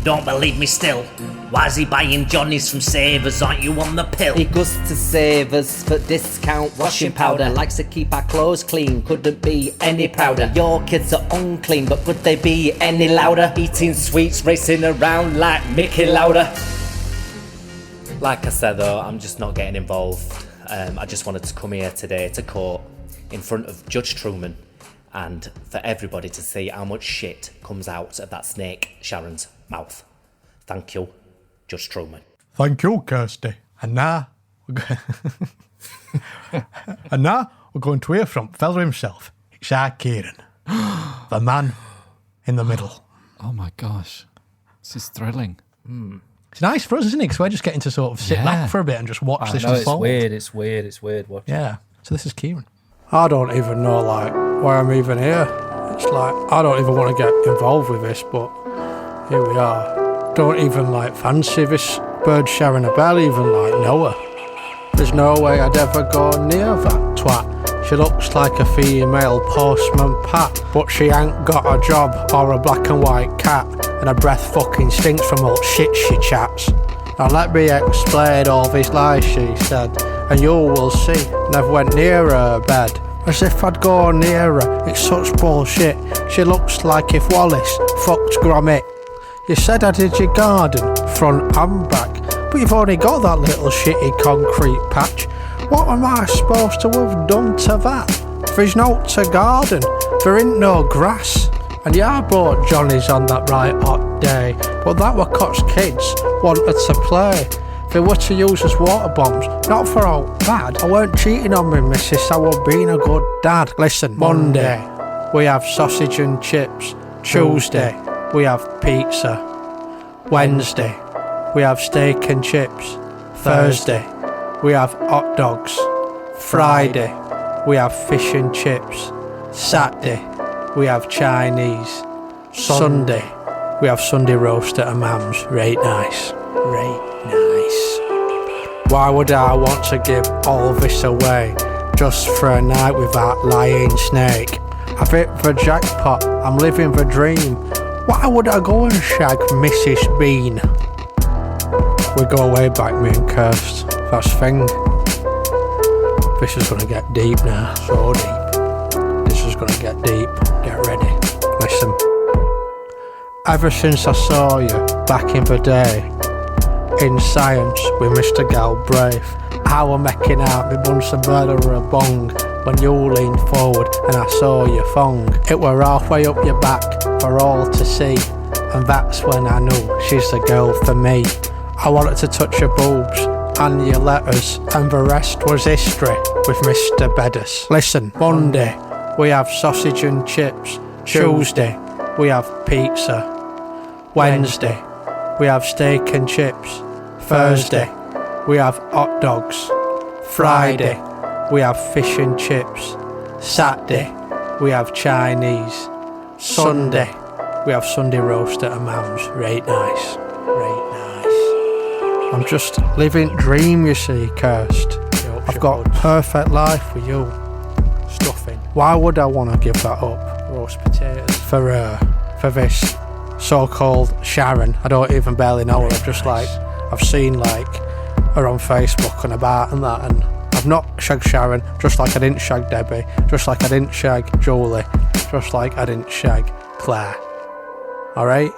Don't believe me still. Why's he buying Johnny's from Savers? Aren't you on the pill? He goes to Savers for discount washing powder. Likes to keep our clothes clean, couldn't be any prouder. Your kids are unclean, but could they be any louder? Eating sweets, racing around like Mickey Lauder. Like I said, though, I'm just not getting involved. I just wanted to come here today to court in front of Judge Trueman and for everybody to see how much shit comes out of that snake Sharon's mouth. Thank you, Judge Trueman. Thank you, Kirsty. And now, we're going to hear from fella himself. It's our Kieran, the man in the middle. Oh my gosh, this is thrilling. It's nice for us, isn't it? Because we're just getting to sort of sit back for a bit and just watch this unfold. It's weird watching. Yeah. So this is Kieran. I don't even know, like, why I'm even here. It's like, I don't even want to get involved with this, but here we are. Don't even, like, fancy this bird Sharon a bell, even, like, know her. There's no way I'd ever go near that twat. She looks like a female postman Pat, but she ain't got a job or a black and white cat, and her breath fucking stinks from all shit she chats. Now let me explain all these lies she said, and you will see, never went near her bed. As if I'd go near her, it's such bullshit. She looks like if Wallace fucked Gromit. You said I did your garden, front and back, but you've only got that little shitty concrete patch. What am I supposed to have done to that? There's no to garden, there ain't no grass. And yeah, I bought Johnny's on that right hot day, but that were 'cause kids wanted to play. They were to use as water bombs, not for all bad. I weren't cheating on me, missus, I were being a good dad. Listen, Monday, we have sausage and chips. Tuesday, we have pizza. Wednesday, we have steak and chips. Thursday, we have hot dogs. Friday, we have fish and chips. Saturday, we have Chinese. Sunday, we have Sunday roast at a mum's. Right nice. Right nice. Why would I want to give all this away just for a night with that lying snake? I've hit the jackpot, I'm living the dream. Why would I go and shag Mrs. Bean? We go way back, me and Kirsty. That's the thing. This is gonna get deep now, so deep. This is gonna get deep. Get ready. Listen. Ever since I saw you back in the day, in science with Mr. Galbraith, I were making out me Bunsen burner a bong when you leaned forward and I saw your thong. It were halfway up your back for all to see, and that's when I knew she's the girl for me. I wanted to touch your boobs and your letters, and the rest was history with Mr. Bedders. Listen, Monday, we have sausage and chips. Tuesday, we have pizza. Wednesday, we have steak and chips. Thursday, we have hot dogs. Friday, we have fish and chips. Saturday, we have Chinese. Sunday, we have Sunday roast at a mum's. Right nice. Right nice. I'm just living dream, you see, Kirsty. I've got a perfect life with you. Stuffing. Why would I want to give that up? Roast potatoes. For her. For this so-called Sharon. I don't even barely know her. I've just like, I've seen like her on Facebook and about and that, and I've not shagged Sharon, just like I didn't shag Debbie, just like I didn't shag Jolie, just like I didn't shag Claire. Alright?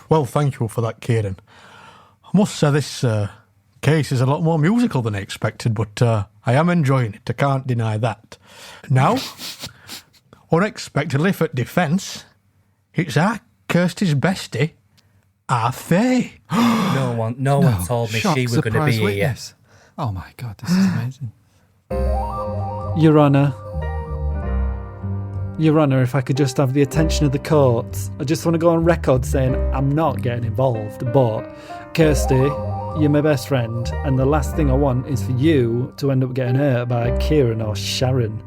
Well, thank you for that, Kieran. I must say this case is a lot more musical than I expected, but I am enjoying it. I can't deny that. Now, unexpectedly for defence, it's our Kirsty's bestie, our Faye. No one told me Shock, she was going to be here. witness. Oh my God, this is amazing. Your Honour, if I could just have the attention of the courts, I just want to go on record saying I'm not getting involved, but Kirsty, you're my best friend, and the last thing I want is for you to end up getting hurt by Kieran or Sharon.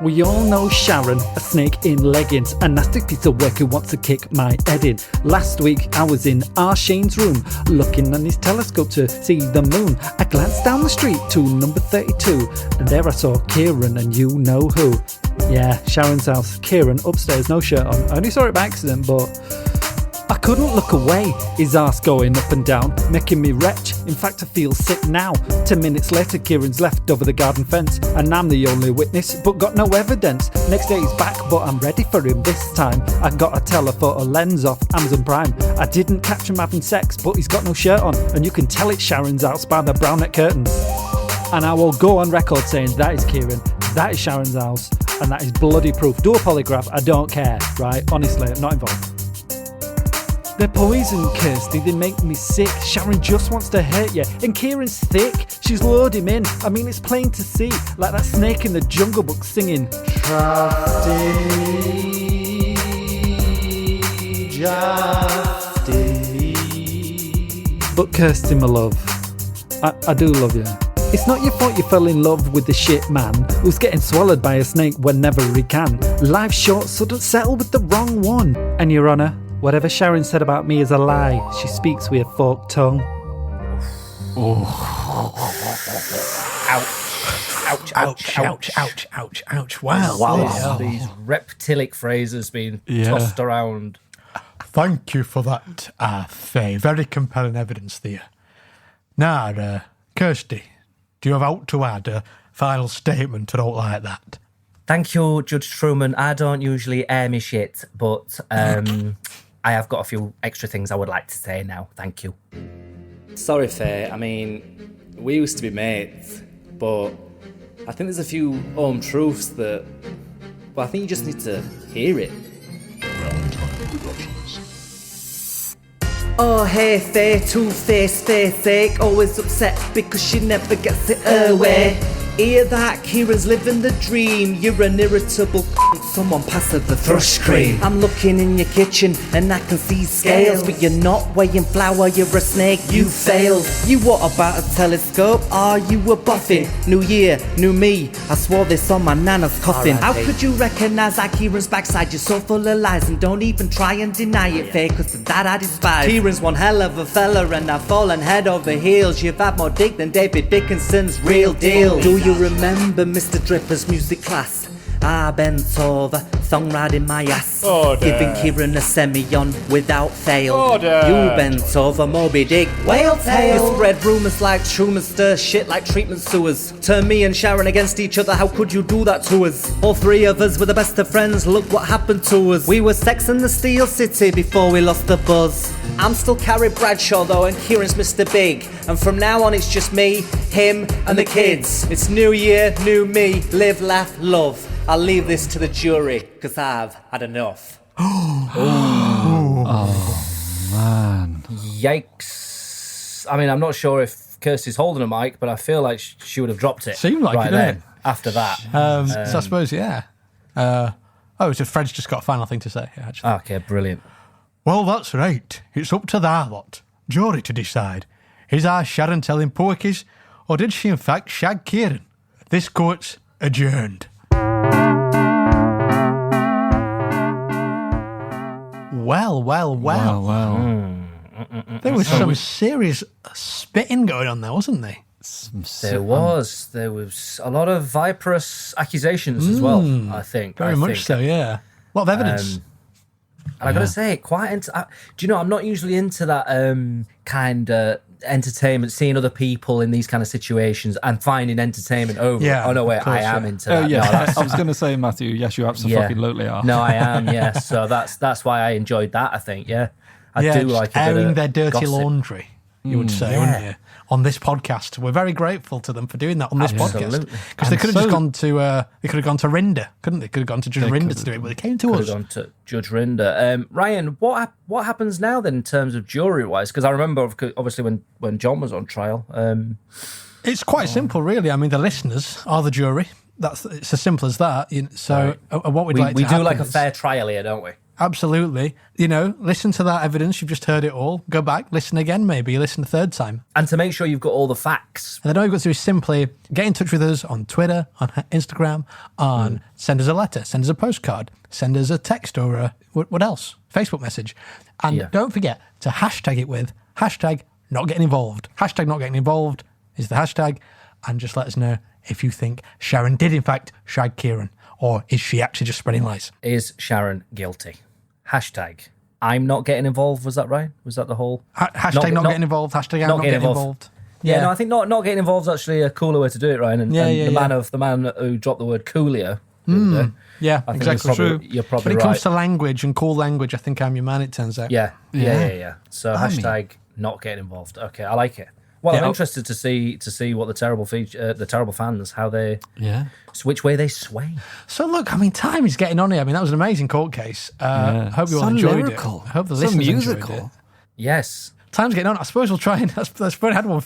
We all know Sharon, a snake in leggings, a nasty piece of work who wants to kick my head in. Last week I was in our Shane's room, looking on his telescope to see the moon. I glanced down the street to number 32, and there I saw Kieran and you know who. Yeah, Sharon's house, Kieran upstairs, no shirt on. I only saw it by accident, but I couldn't look away, his arse going up and down, making me retch. In fact, I feel sick now. 10 minutes later, Kieran's left over the garden fence, and I'm the only witness, but got no evidence. Next day he's back, but I'm ready for him this time. I got a telephoto lens off Amazon Prime. I didn't catch him having sex, but he's got no shirt on, and you can tell it's Sharon's house by the brown net curtains. And I will go on record saying that is Kieran, that is Sharon's house, and that is bloody proof. Do a polygraph, I don't care, right? Honestly, I'm not involved. They're poison, Kirsty, they make me sick. Sharon just wants to hurt you, and Kieran's thick. She's lured him in. I mean, it's plain to see, like that snake in the Jungle Book singing, Trusty Justice. But Kirsty, my love, I do love you. It's not your fault you fell in love with the shit man who's getting swallowed by a snake whenever he can. Life's short, so don't settle with the wrong one. And Your Honour, whatever Sharon said about me is a lie. She speaks with a forked tongue. Ouch. Wow. These reptilic phrases being tossed around. Thank you for that, Faye. Very compelling evidence there. Now, Kirsty, do you have out to add a final statement or out like that? Thank you, Judge Trueman. I don't usually air me shit, but I have got a few extra things I would like to say now. Thank you. Sorry, Faye. I mean, we used to be mates, but I think there's a few home truths that... Well, I think you just need to hear it. Oh, hey, Faye, two-faced, Faye sake, always upset because she never gets it her way. Hear that, Kieran's living the dream. You're an irritable someone pass her the thrush cream. I'm looking in your kitchen and I can see scales, but you're not weighing flour, you're a snake, you failed. You what about a telescope? Are you a boffin? New year, new me, I swore this on my nana's coffin. How could you recognise that Kieran's backside? You're so full of lies and don't even try and deny it, Faye, cause of that I despise. Kieran's one hell of a fella and I've fallen head over heels. You've had more dick than David Dickinson's Real Deal. Do you remember Mr. Dripper's music class? I bent over, songwriting my ass, giving Kieran a semi-on without fail. You bent over, Moby Dick, whale tail. You spread rumours like Truman, stir shit like treatment sewers. Turn me and Sharon against each other, how could you do that to us? All three of us were the best of friends, look what happened to us. We were Sex and the Steel City before we lost the buzz. I'm still Carrie Bradshaw though, and Kieran's Mr. Big. And from now on it's just me, him and the kids. It's new year, new me, live, laugh, love. I'll leave this to the jury, because I've had enough. Oh, man. Yikes. I mean, I'm not sure if Kirsty's holding a mic, but I feel like she would have dropped it. Seemed like right it, then, didn't it? after that. So I suppose, yeah. So Fred's just got a final thing to say, actually. Okay, brilliant. Well, that's right. It's up to their lot, jury, to decide. Is our Sharon telling porkies, or did she in fact shag Kieran? This court's adjourned. Well. There was some serious spitting going on there, wasn't there? There was a lot of viperous accusations as well, I think. Very much so, yeah. A lot of evidence. And I got to say, quite do you know, I'm not usually into that kind of entertainment, seeing other people in these kind of situations and finding entertainment over. Yeah, oh no, wait, I am into that. Yeah, No, I was going to say, Matthew, yes, you absolutely are. No, I am, yes. So that's why I enjoyed that, I think, yeah. I do like a airing bit of their dirty gossip. laundry, you would say, wouldn't you? On this podcast, we're very grateful to them for doing that on this podcast, because they could have just gone to they could have gone to Rinder, couldn't they? Could have gone to Judge Rinder to do it, but they came to us. Could have gone to Judge Rinder. Ryan, what happens now then in terms of jury wise? Because I remember obviously when John was on trial. It's quite simple, really. I mean, the listeners are the jury. It's as simple as that. So what we'd like to we do happen like a is- fair trial here, don't we? Absolutely. Listen to that evidence. You've just heard it all. Go back, listen again, maybe. Listen a third time. And to make sure you've got all the facts. And then all you've got to do is simply get in touch with us on Twitter, on Instagram, send us a letter, send us a postcard, send us a text or what else? Facebook message. And don't forget to hashtag it with hashtag not getting involved. Hashtag not getting involved is the hashtag. And just let us know if you think Sharon did in fact shag Kieran, or is she actually just spreading lies? Is Sharon guilty? Hashtag I'm not getting involved. Was that right? Was that the whole hashtag not getting involved? Hashtag I'm not getting involved. Yeah, no, I think not getting involved is actually a cooler way to do it, Ryan. And the man who dropped the word coolio. Yeah, I think exactly. true. You're probably When it right. comes to language and cool language, I think I'm your man, it turns out. Yeah. So hashtag not getting involved. Okay, I like it. Well, I'm interested to see what the terrible fans, how they which way they sway. So look, I mean, time is getting on here. I mean, that was an amazing court case. Hope you all enjoyed lyrical. it. I hope the listeners enjoyed it. Yes. Time's getting on. I suppose we'll try and we had one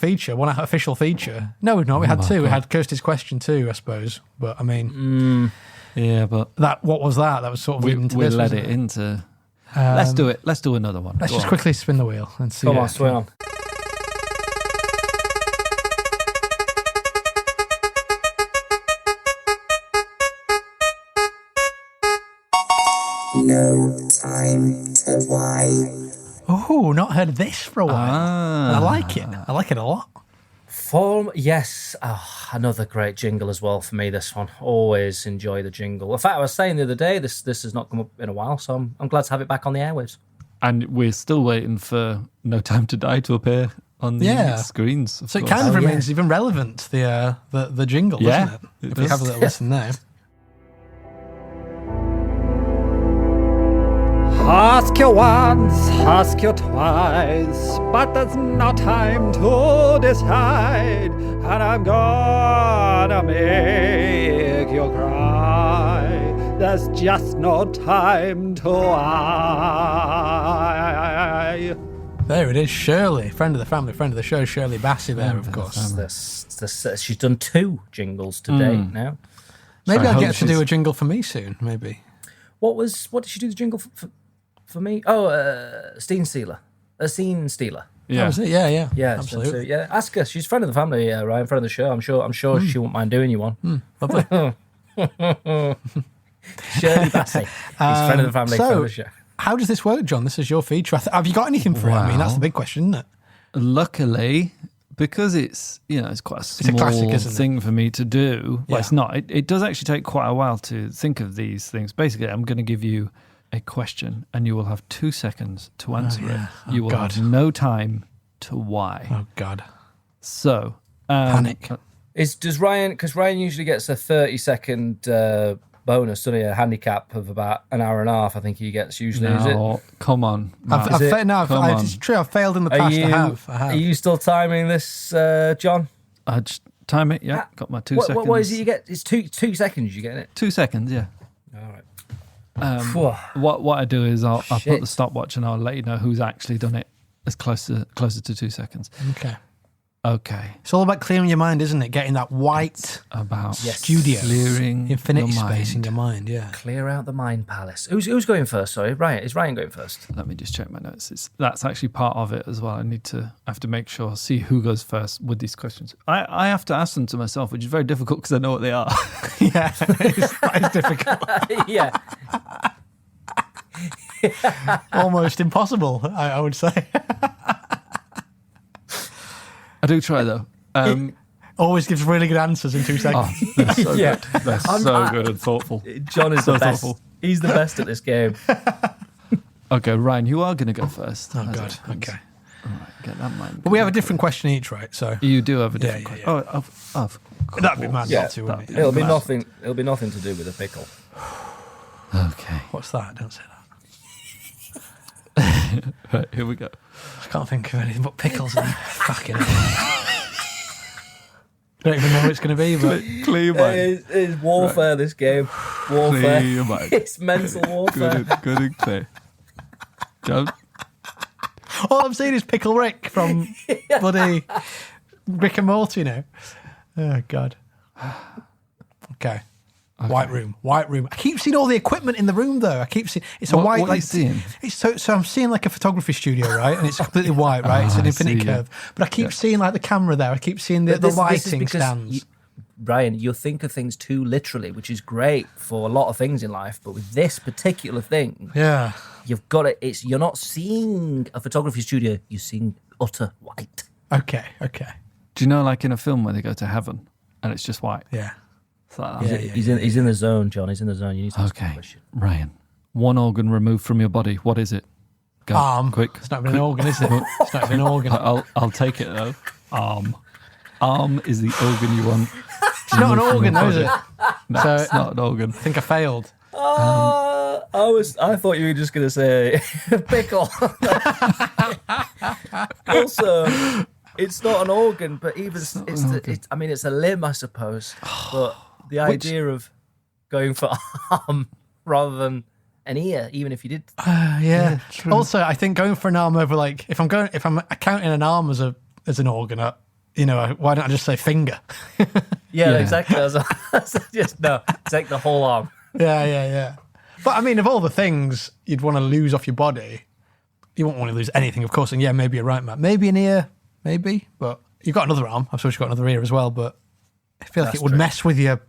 official feature. No, we've not. We had two. God. We had Kirsty's question too, I suppose. But I mean, but what was that? That was sort of leading to we this. led it into. Let's do it. Let's do another one. Let's just quickly spin the wheel and see. Come on, swing on. No time to lie. Oh, not heard this for a while. I like it. I like it a lot. Yes. Another great jingle as well for me, this one. Always enjoy the jingle. In fact, I was saying the other day, this has not come up in a while, so I'm glad to have it back on the airwaves. And we're still waiting for No Time to Die to appear on the screens. So it kind of remains even relevant, the jingle, doesn't it? If we have a little listen there. Ask you once, ask you twice, but there's no time to decide, and I'm gonna make you cry. There's just no time to lie. There it is, Shirley, friend of the family, friend of the show, Shirley Bassey there, of course. She's done 2 jingles to date now. Maybe I'll get to do a jingle for me soon, maybe. What did she do the jingle for me? Oh, Scene Stealer. A Scene Stealer. Yeah. That was it. Yeah, absolutely. Yeah, ask her. She's a friend of the family, Ryan, friend of the show. I'm sure she won't mind doing you one. Lovely. Shirley Bassey. He's friend of the family, friend of the show. How does this work, John? This is your feature. Have you got anything for it? I mean, that's the big question, isn't it? Luckily, because it's quite a small classic, thing for me to do. Well, it's not. It does actually take quite a while to think of these things. Basically, I'm going to give you a question, and you will have 2 seconds to answer it. You will have no time to why. Oh God! So panic. Does Ryan? Because Ryan usually gets a 30-second bonus, doesn't he? A handicap of about an hour and a half. I think he gets usually. No, is it? Come on. It's true. I've failed in the past. I have. Are you still timing this, John? I just time it. Yeah, got my 2 seconds. What is it you get? It's 2 seconds. You get it. 2 seconds. Yeah. All right. What I do is I'll put the stopwatch and I'll let you know who's actually done it as closer to 2 seconds. Okay. It's all about clearing your mind, isn't it? Getting that white studio, clearing infinity space in your mind. Yeah. Clear out the mind palace. Who's going first? Sorry, Ryan. Is Ryan going first? Let me just check my notes. That's actually part of it as well. I have to make sure, see who goes first with these questions. I have to ask them to myself, which is very difficult because I know what they are. Yeah, that is difficult. Yeah. Almost impossible, I would say. I do try though. Always gives really good answers in 2 seconds. They're so good. They're so good and thoughtful. John is so the best. Thoughtful. He's the best at this game. Okay, Ryan, you are going to go first. Oh, God. Okay. All right, get that mind. But we have a different question each, right? So you do have a different question. Yeah. Oh, of that'd be mad not to, wouldn't it? It'll be nothing. It'll be nothing to do with a pickle. Okay. What's that? Don't say that. Right, here we go. I can't think of anything but pickles. And fucking don't even know what it's going to be, but clear your mind. It's warfare. Right. This game, warfare. Clear your mind. It's mental warfare. Good and clear. John? All I'm seeing is Pickle Rick from bloody Rick and Morty, you know. Oh, God. Okay. White room. I keep seeing all the equipment in the room, though. I keep seeing... It's a white... What are you seeing? It's so I'm seeing like a photography studio, right? And it's completely white, right? It's an infinite curve. But I keep seeing like the camera there. I keep seeing the lighting stands. Brian, you think of things too literally, which is great for a lot of things in life. But with this particular thing... Yeah. You've got it. You're not seeing a photography studio. You're seeing utter white. Okay. Do you know, like in a film where they go to heaven and it's just white? Yeah. Like he's in the zone, John. He's in the zone. You need to ask a question. Ryan, one organ removed from your body. What is it? Go. Arm. Quick. It's not even an organ, is it? It's not even an organ. I'll take it though. Arm. Arm is the organ you want. It's not an organ, though, is it? No, so it's not an organ. I think I failed. I thought you were just going to say pickle. Also, it's not an organ, but even it's a limb, I suppose. But the idea of going for arm rather than an ear, even if you did. Yeah. Also, I think going for an arm over like if I'm counting an arm as an organ, why don't I just say finger? Yeah, exactly. Just take the whole arm. Yeah. But I mean, of all the things you'd want to lose off your body, you won't want to lose anything, of course. And yeah, maybe you're right, Matt. Maybe an ear, maybe. But you've got another arm. I suppose you've got another ear as well. But I feel like it would mess with your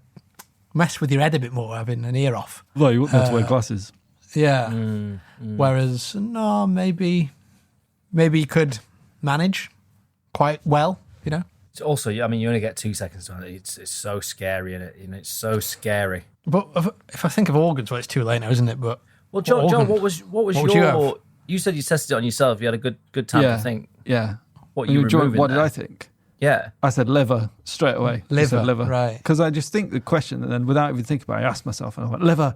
head a bit more having an ear off. Well, you wouldn't have to wear glasses. Yeah. Whereas, no, maybe you could manage quite well, you know. Also, I mean, you only get 2 seconds on it. It's so scary, and it's so scary. But if I think of organs, well, it's too late now, isn't it? But John, what was your? You said you tested it on yourself. You had a good time to think. Yeah. What you removing? What did I think? Yeah. I said liver straight away. Liver, right? Because I just think the question, and then without even thinking about it, I asked myself, and I went liver,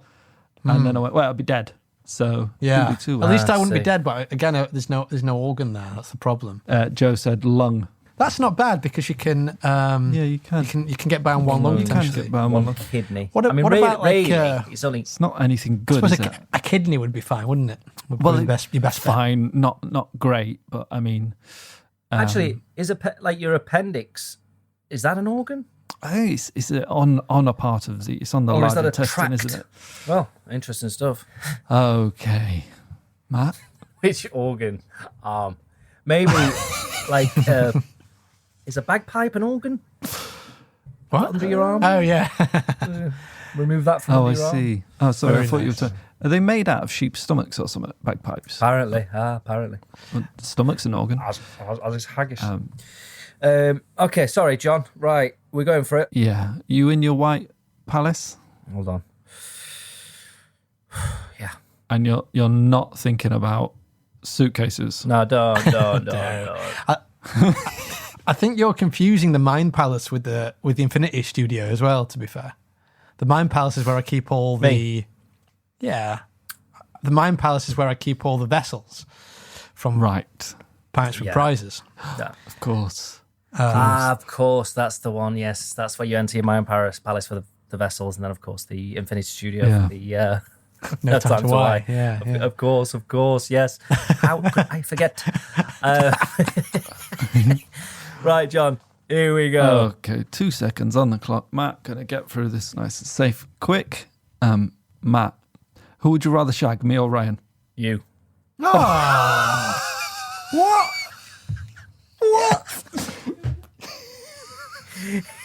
and then I went, well, I'll be dead. So yeah. At least I wouldn't be dead. But again, there's no organ there. That's the problem. Joe said lung. That's not bad because you can. You can. You can get by on one lung. You can get by on one lung. Kidney. What about like? It's not anything good. I suppose a kidney would be fine, wouldn't it? Your best fine. Not great, but I mean. Actually, is your appendix? Is that an organ? I think it's on a part of the. It's on the large intestine, isn't it? Well, interesting stuff. Okay, Matt. Which organ? Maybe like. Is a bagpipe an organ? What? Under your arm? Oh, yeah. Remove that from your arm. Oh, I see. Oh, sorry. I thought you were talking. Are they made out of sheep's stomachs or something? Bagpipes? Apparently. Well, stomach's an organ. As is haggis. Okay, sorry, John. Right, we're going for it. Yeah. You in your white palace? Hold on. Yeah. And you're not thinking about suitcases? No, don't. I think you're confusing the Mind Palace with the Infinity Studio as well, to be fair. The Mind Palace is where I keep all the... Yeah. The Mind Palace is where I keep all the vessels from Pirates with Prizes. Yeah. Of course. Of course, that's the one, yes. That's where you enter your Mind Palace for the vessels, and then, of course, the Infinity Studio for the... No time to lie. Yeah. Of course, yes. How could I forget? Right, John, here we go. Okay, 2 seconds on the clock. Matt, gonna get through this nice and safe, quick. Matt, who would you rather shag, me or Ryan? You. Oh. What?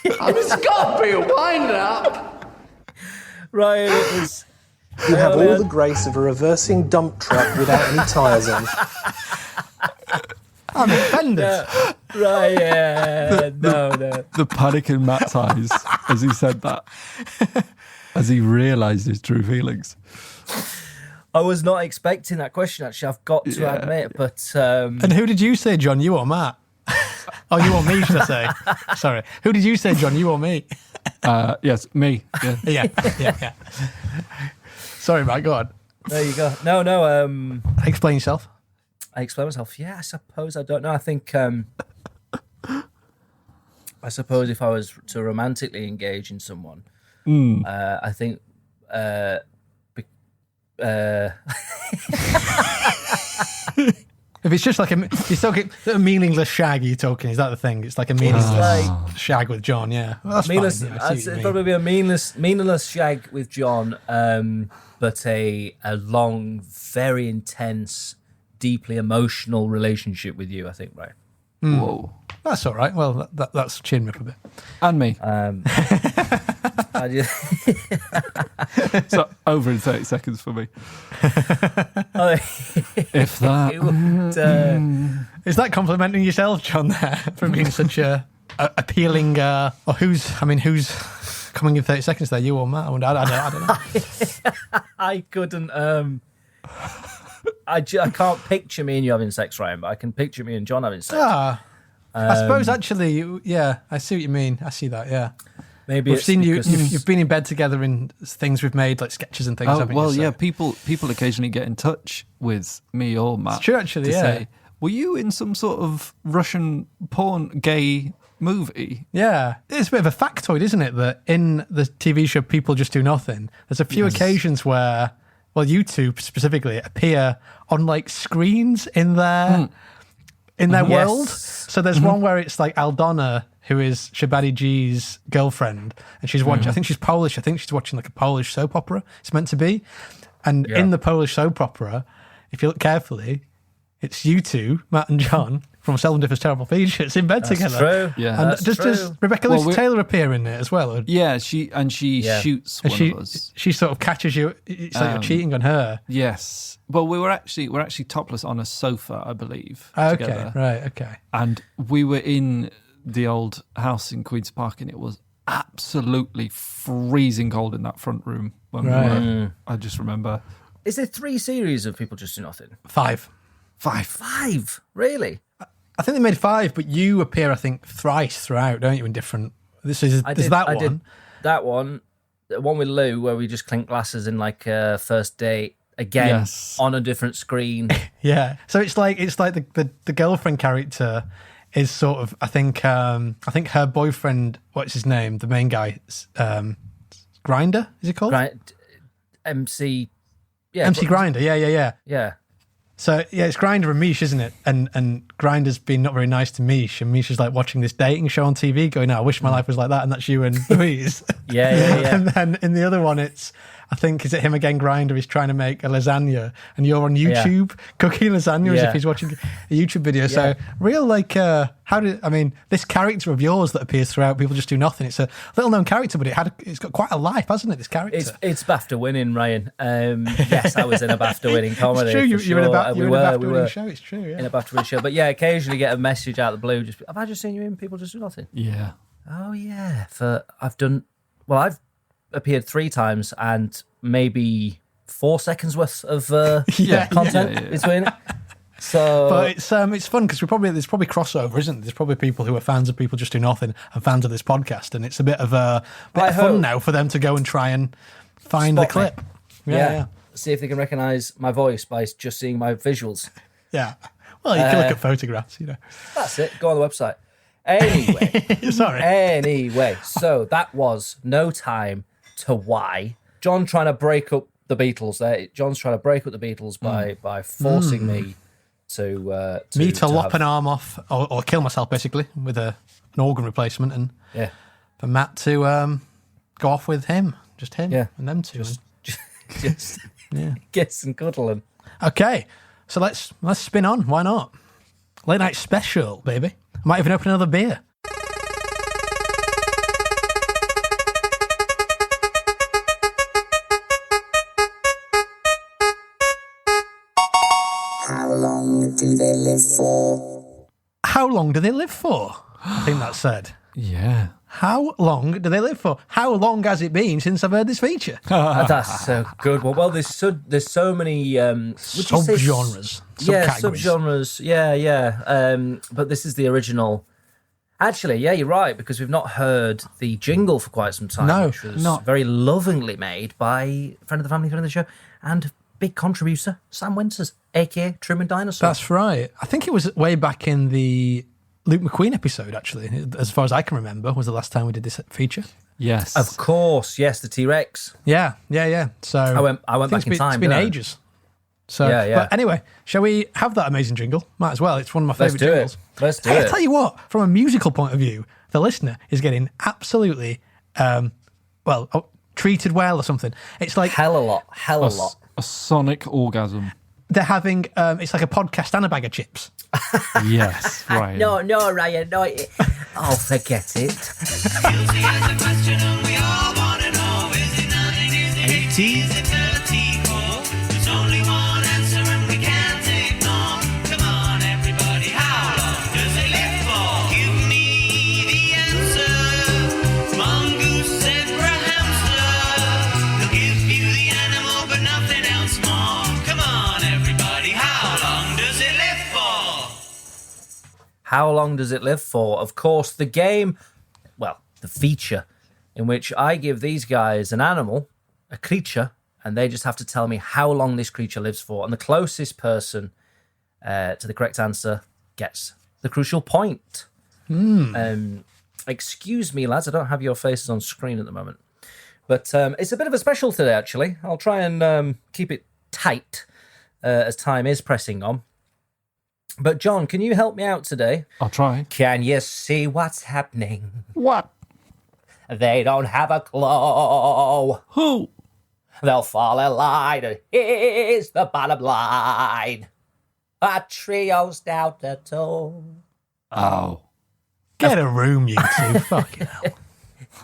It's got to be a wind-up. Ryan, it was... You have all the grace of a reversing dump truck without any tyres on. I'm offended. Right, yeah. No. The panic in Matt's eyes as he said that, as he realised his true feelings. I was not expecting that question, actually, I've got to admit. But And who did you say, John? You or Matt? Oh, you or me, should I say? Sorry. Who did you say, John? You or me? Yes, me. Yeah. Yeah. Sorry, Matt, go on. There you go. No. Explain yourself. I explain myself. Yeah, I suppose. I don't know. I think... I suppose if I was to romantically engage in someone, I think... If it's just like you're talking a meaningless shag, you're talking. Is that the thing? It's like a meaningless shag with John. Yeah, well, that's meaningless. fine. Yeah, I'd probably be a meaningless shag with John, but a long, very intense, deeply emotional relationship with you. I think, right? Whoa, that's all right. Well, that's cheered me up a bit. And me. So over in 30 seconds for me. If that. Is that complimenting yourself, John, there, for being such a appealing... or who's coming in 30 seconds there, you or Matt? I don't know. I couldn't... I can't picture me and you having sex, Ryan, but I can picture me and John having sex. I suppose, actually, yeah, I see what you mean. I see that, yeah. Maybe we've seen you've been in bed together in things we've made, like sketches and things. Oh, well, yeah, people occasionally get in touch with me or Matt. It's true, actually, to say, were you in some sort of Russian porn gay movie? Yeah. It's a bit of a factoid, isn't it, that in the TV show People Just Do Nothing, there's a few occasions where, well, you two specifically appear on like screens in their world. So there's one where it's like Aldona, who is Shabadi G's girlfriend, and she's watching, I think she's Polish, I think she's watching like a Polish soap opera, it's meant to be. And in the Polish soap opera, if you look carefully, it's you two, Matt and John, from Seldom Differs Terrible Features, in bed together. True. Yeah, and does Rebecca Lucy Taylor appear in it as well? Or? Yeah, she shoots one of us. She sort of catches you, it's like you're cheating on her. Yes. Well, we're actually topless on a sofa, I believe. Okay, right, okay. And we were in the old house in Queen's Park, and it was absolutely freezing cold in that front room when we were. I just remember. Is there 3 series of People Just Do Nothing? 5. 5? Really? I think they made 5, but you appear, I think, thrice throughout, don't you? In different. I did that one. The one with Lou, where we just clink glasses in like a first date again on a different screen. Yeah. So it's like the girlfriend character is sort of, I think her boyfriend, what's his name, the main guy, Grinder, is he called? MC. Yeah, MC Grinder. Yeah. So yeah, it's Grinder and Mish, isn't it? And Grinder's been not very nice to Mish, and Mish is like watching this dating show on TV, going, "I wish my life was like that," and that's you and Louise. Yeah. And then in the other one, it's, I think, is it him again? Grinder is trying to make a lasagna, and you're on YouTube cooking lasagna as if he's watching a YouTube video. So real this character of yours that appears throughout People Just Do Nothing. It's a little known character, but it's got quite a life, hasn't it? This character. It's BAFTA winning, Ryan. Yes, I was in a BAFTA winning comedy. It's true. You're in a BAFTA winning show. It's true. In a BAFTA winning show, but yeah, occasionally get a message out of the blue. Have I just seen you in People Just Do Nothing? Yeah. Oh yeah. I've appeared 3 times and maybe 4 seconds worth of content between it. So, but it's fun because there's probably crossover, isn't there? There's probably people who are fans of People Just Do Nothing and fans of this podcast, and it's a bit of fun now for them to go and try and find the clip. Yeah. See if they can recognise my voice by just seeing my visuals. Yeah. Well, you can look at photographs, you know. That's it. Go on the website. Anyway. Sorry. Anyway, so that was No Time to Why. John trying to break up the Beatles there. John's trying to break up the Beatles by forcing me to lop an arm off or kill myself, basically, with an organ replacement, and for Matt to go off with him. Just him and them two. Just kiss and cuddle. And okay, so let's spin on. Why not? Late night special, baby. I might even open another beer. How long do they live for? How long do they live for? I think that said. Yeah. How long do they live for? How long has it been since I've heard this feature? That's so good. Well, there's so many subgenres. Yeah, Subcategories. subgenres. Yeah. But this is the original. Actually, yeah, you're right, because we've not heard the jingle for quite some time, No, which was not. very lovingly made by a friend of the family, friend of the show, and big contributor, Sam Winters, a.k.a. Truman Dinosaur. That's right. I think it was way back in the Luke McQueen episode, actually, as far as I can remember, was the last time we did this feature. Yes. Of course, yes, the T-Rex. Yeah. So I went back in time. It's been didn't I? ages. So, Yeah. But anyway, shall we have that amazing jingle? Might as well. It's one of my Let's favourite do jingles. it. Let's do Hey, it. I tell you what, from a musical point of view, the listener is getting absolutely, treated well or something. It's like hell a lot. A sonic orgasm. They're having, it's like a podcast and a bag of chips. Yes, right. No, Ryan, no. Oh, forget it. 80? Is it 34? There's only one answer and we can't ignore. Come on, everybody, how long does it live for? Give me the answer. Mongoose, zebra, hamster. They'll give you the animal, but nothing else more. Come on, everybody, how long does it live for? How long does it live for? Of course, the game, well, the feature in which I give these guys an animal, a creature, and they just have to tell me how long this creature lives for. And the closest person to the correct answer gets the crucial point. Excuse me, lads, I don't have your faces on screen at the moment. But it's a bit of a special today, actually. I'll try and keep it tight as time is pressing on. But, John, can you help me out today? I'll try. Can you see what's happening? What? They don't have a clue. Who? They'll fall in line, and here's the bottom line. A trio's down to two. Oh. Get a room, you two. Fucking hell.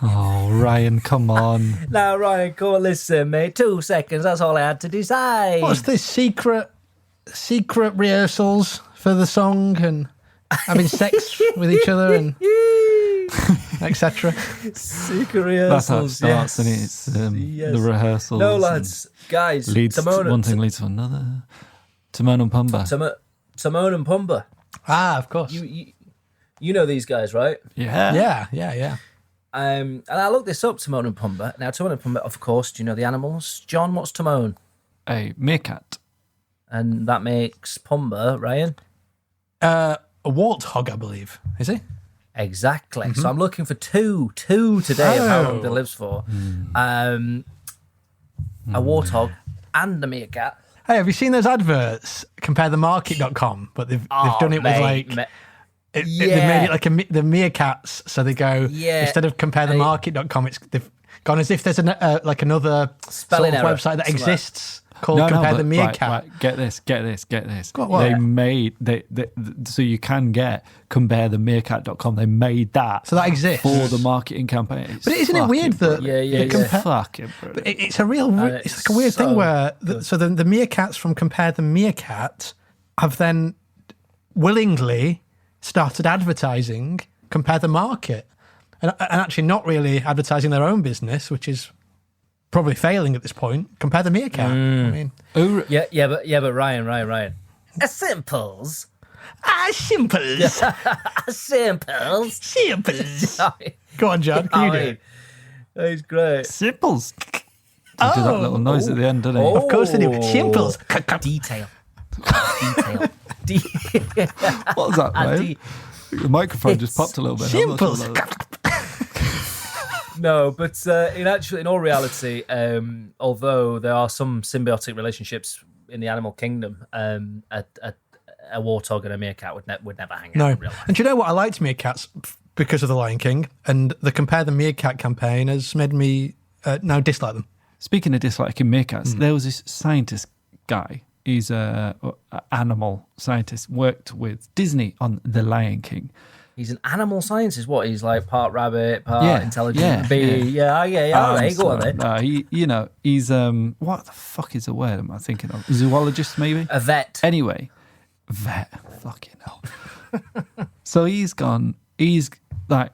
Oh, Ryan, come on. Now, Ryan, go and listen, mate. 2 seconds, that's all I had to decide. What's this secret rehearsals for the song and having sex with each other and etc. Secret rehearsals. That's how it starts, and it's the rehearsals. No, lads, guys. One thing leads to another. Timon and Pumbaa. Timon and Pumbaa. Ah, of course. You know these guys, right? Yeah. Yeah. And I looked this up, Timon and Pumbaa. Now, Timon and Pumbaa, of course, do you know the animals? John, what's Timon? A meerkat. And that makes Pumbaa, Ryan? A warthog, I believe. Is he? Exactly. Mm-hmm. So I'm looking for two today of how long it lives for. A warthog and a meerkat. Hey, have you seen those adverts? Comparethemarket.com, but they've done it with they made it like the meerkats. So they go instead of comparethemarket.com, they've gone as if there's another spelling sort of website that exists called Compare the Meerkat. Right. Get this. What? They made so you can get comparethemeerkat.com. They made that so that exists for the marketing campaign. But isn't it weird that fucking but it's a real it's like a weird thing where the meerkats from Compare the Meerkat have then willingly started advertising Compare the Market and actually not really advertising their own business, which is probably failing at this point. Compare the Meerkat. I mean, but Ryan. Simples. Simples. Simples. Go on, John. Can you do it? He's great. Simples. They do that little noise at the end, don't they? Of course they do. Simples. Detail. What was that, Ryan? The microphone just popped a little bit. Simples. No, but in all reality, although there are some symbiotic relationships in the animal kingdom, a warthog and a meerkat would never hang out in real life. And do you know what? I liked meerkats because of The Lion King, and the Compare the Meerkat campaign has made me now dislike them. Speaking of disliking meerkats, there was this scientist guy. He's an animal scientist, worked with Disney on The Lion King. He's an animal scientist. What? He's like part rabbit, part intelligent bee. Yeah. Go on then. He's what the fuck is the word am I thinking of? Zoologist, maybe? A vet. Anyway, vet. Fucking hell. So he's like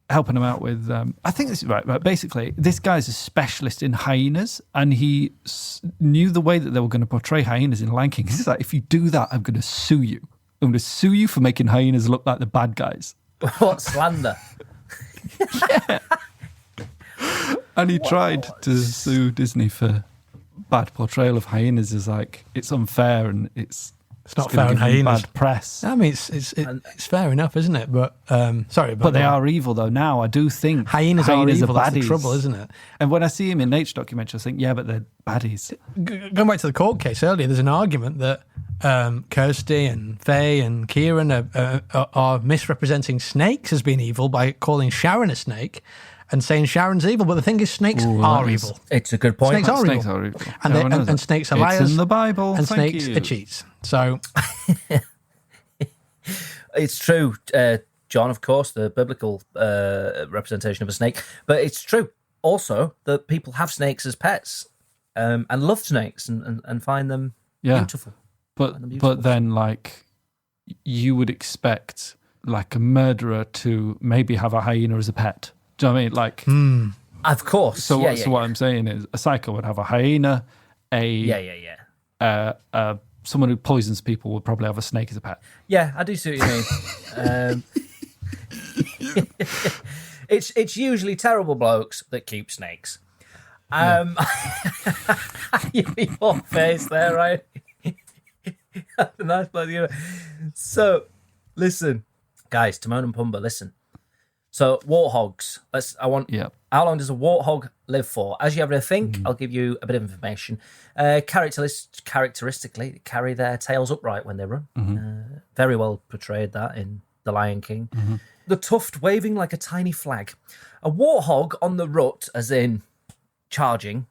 helping him out with. I think this is right. But basically, this guy's a specialist in hyenas, and he knew the way that they were going to portray hyenas in Lion King. He's like, if you do that, I'm going to sue you. I'm going to sue you for making hyenas look like the bad guys. What slander? Yeah. And he tried to sue Disney for bad portrayal of hyenas. As like, it's unfair and it's not fair on hyenas. Bad press. I mean, it's fair enough, isn't it? But but they are evil though. Now I do think hyenas are evil. That's the trouble, isn't it? And when I see him in nature documentaries, I think, yeah, but they're baddies. Going back to the court case earlier, there's an argument that Kirsty and Faye and Kieran are misrepresenting snakes as being evil by calling Sharon a snake and saying Sharon's evil. But the thing is, snakes are evil. It's a good point. Snakes are evil. And snakes are liars. It's in the Bible. And snakes are cheats. So it's true, John, of course, the biblical representation of a snake. But it's true also that people have snakes as pets and love snakes and find them beautiful. But then, like, you would expect, like, a murderer to maybe have a hyena as a pet. Do you know what I mean? Like, of course. So what I'm saying is, a psycho would have a hyena. Someone who poisons people would probably have a snake as a pet. Yeah, I do see what you mean. It's usually terrible blokes that keep snakes. Your face there, right? That's a nice bloody. So, listen, guys, Timon and Pumbaa, listen. So, warthogs. How long does a warthog live for? As you ever think, I'll give you a bit of information. Characteristically, they carry their tails upright when they run. Very well portrayed that in The Lion King. The tuft waving like a tiny flag. A warthog on the rut, as in charging,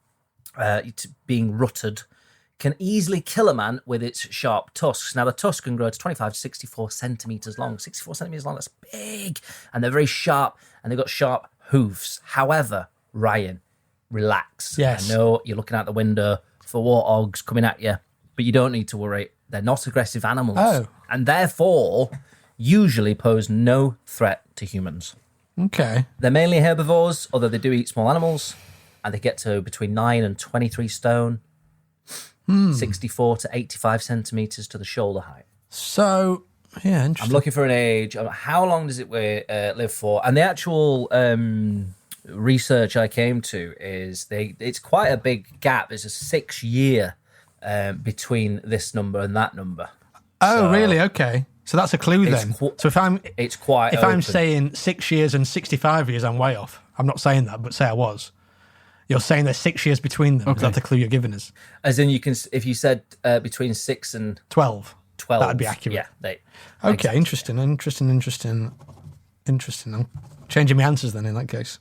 being rutted, can easily kill a man with its sharp tusks. Now, the tusks can grow to 25 to 64 centimetres long. 64 centimetres long, that's big. And they're very sharp, and they've got sharp hooves. However, Ryan, relax. Yes. I know you're looking out the window for warthogs coming at you, but you don't need to worry. They're not aggressive animals. Oh. And therefore, usually pose no threat to humans. Okay. They're mainly herbivores, although they do eat small animals, and they get to between 9 and 23 stone. 64 to 85 centimetres to the shoulder height. So, yeah, interesting. I'm looking for an age. How long does it live for? And the actual research I came to is it's quite a big gap. There's a 6-year between this number and that number. Oh, really? Okay. So that's a clue then. So if I'm saying 6 years and 65 years, I'm way off. I'm not saying that, but say I was. You're saying there's 6 years between them. Okay. Is that the clue you're giving us? As in, you can, if you said between 6 and 12, that'd be accurate. Yeah. Okay, interesting. I'm changing my answers then in that case.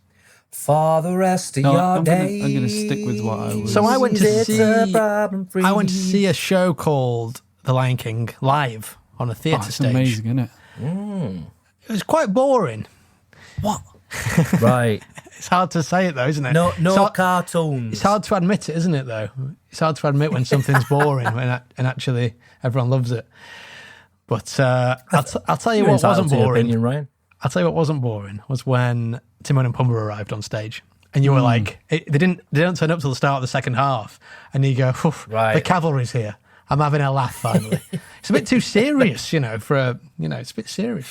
For the rest of your days. I'm going to stick with what I was. So I went to see a show called The Lion King live on a theatre stage. It's amazing, isn't it? It was quite boring. What? Right. It's hard to say it though, isn't it? No cartoons. It's hard to admit it, isn't it? Though it's hard to admit when something's boring and actually everyone loves it. But I'll tell you what wasn't boring. Opinion, Ryan. I'll tell you what wasn't boring was when Timon and Pumbaa arrived on stage, and you were like, they don't turn up till the start of the second half, and you go, the cavalry's here. I'm having a laugh finally. It's a bit too serious, for a, it's a bit serious.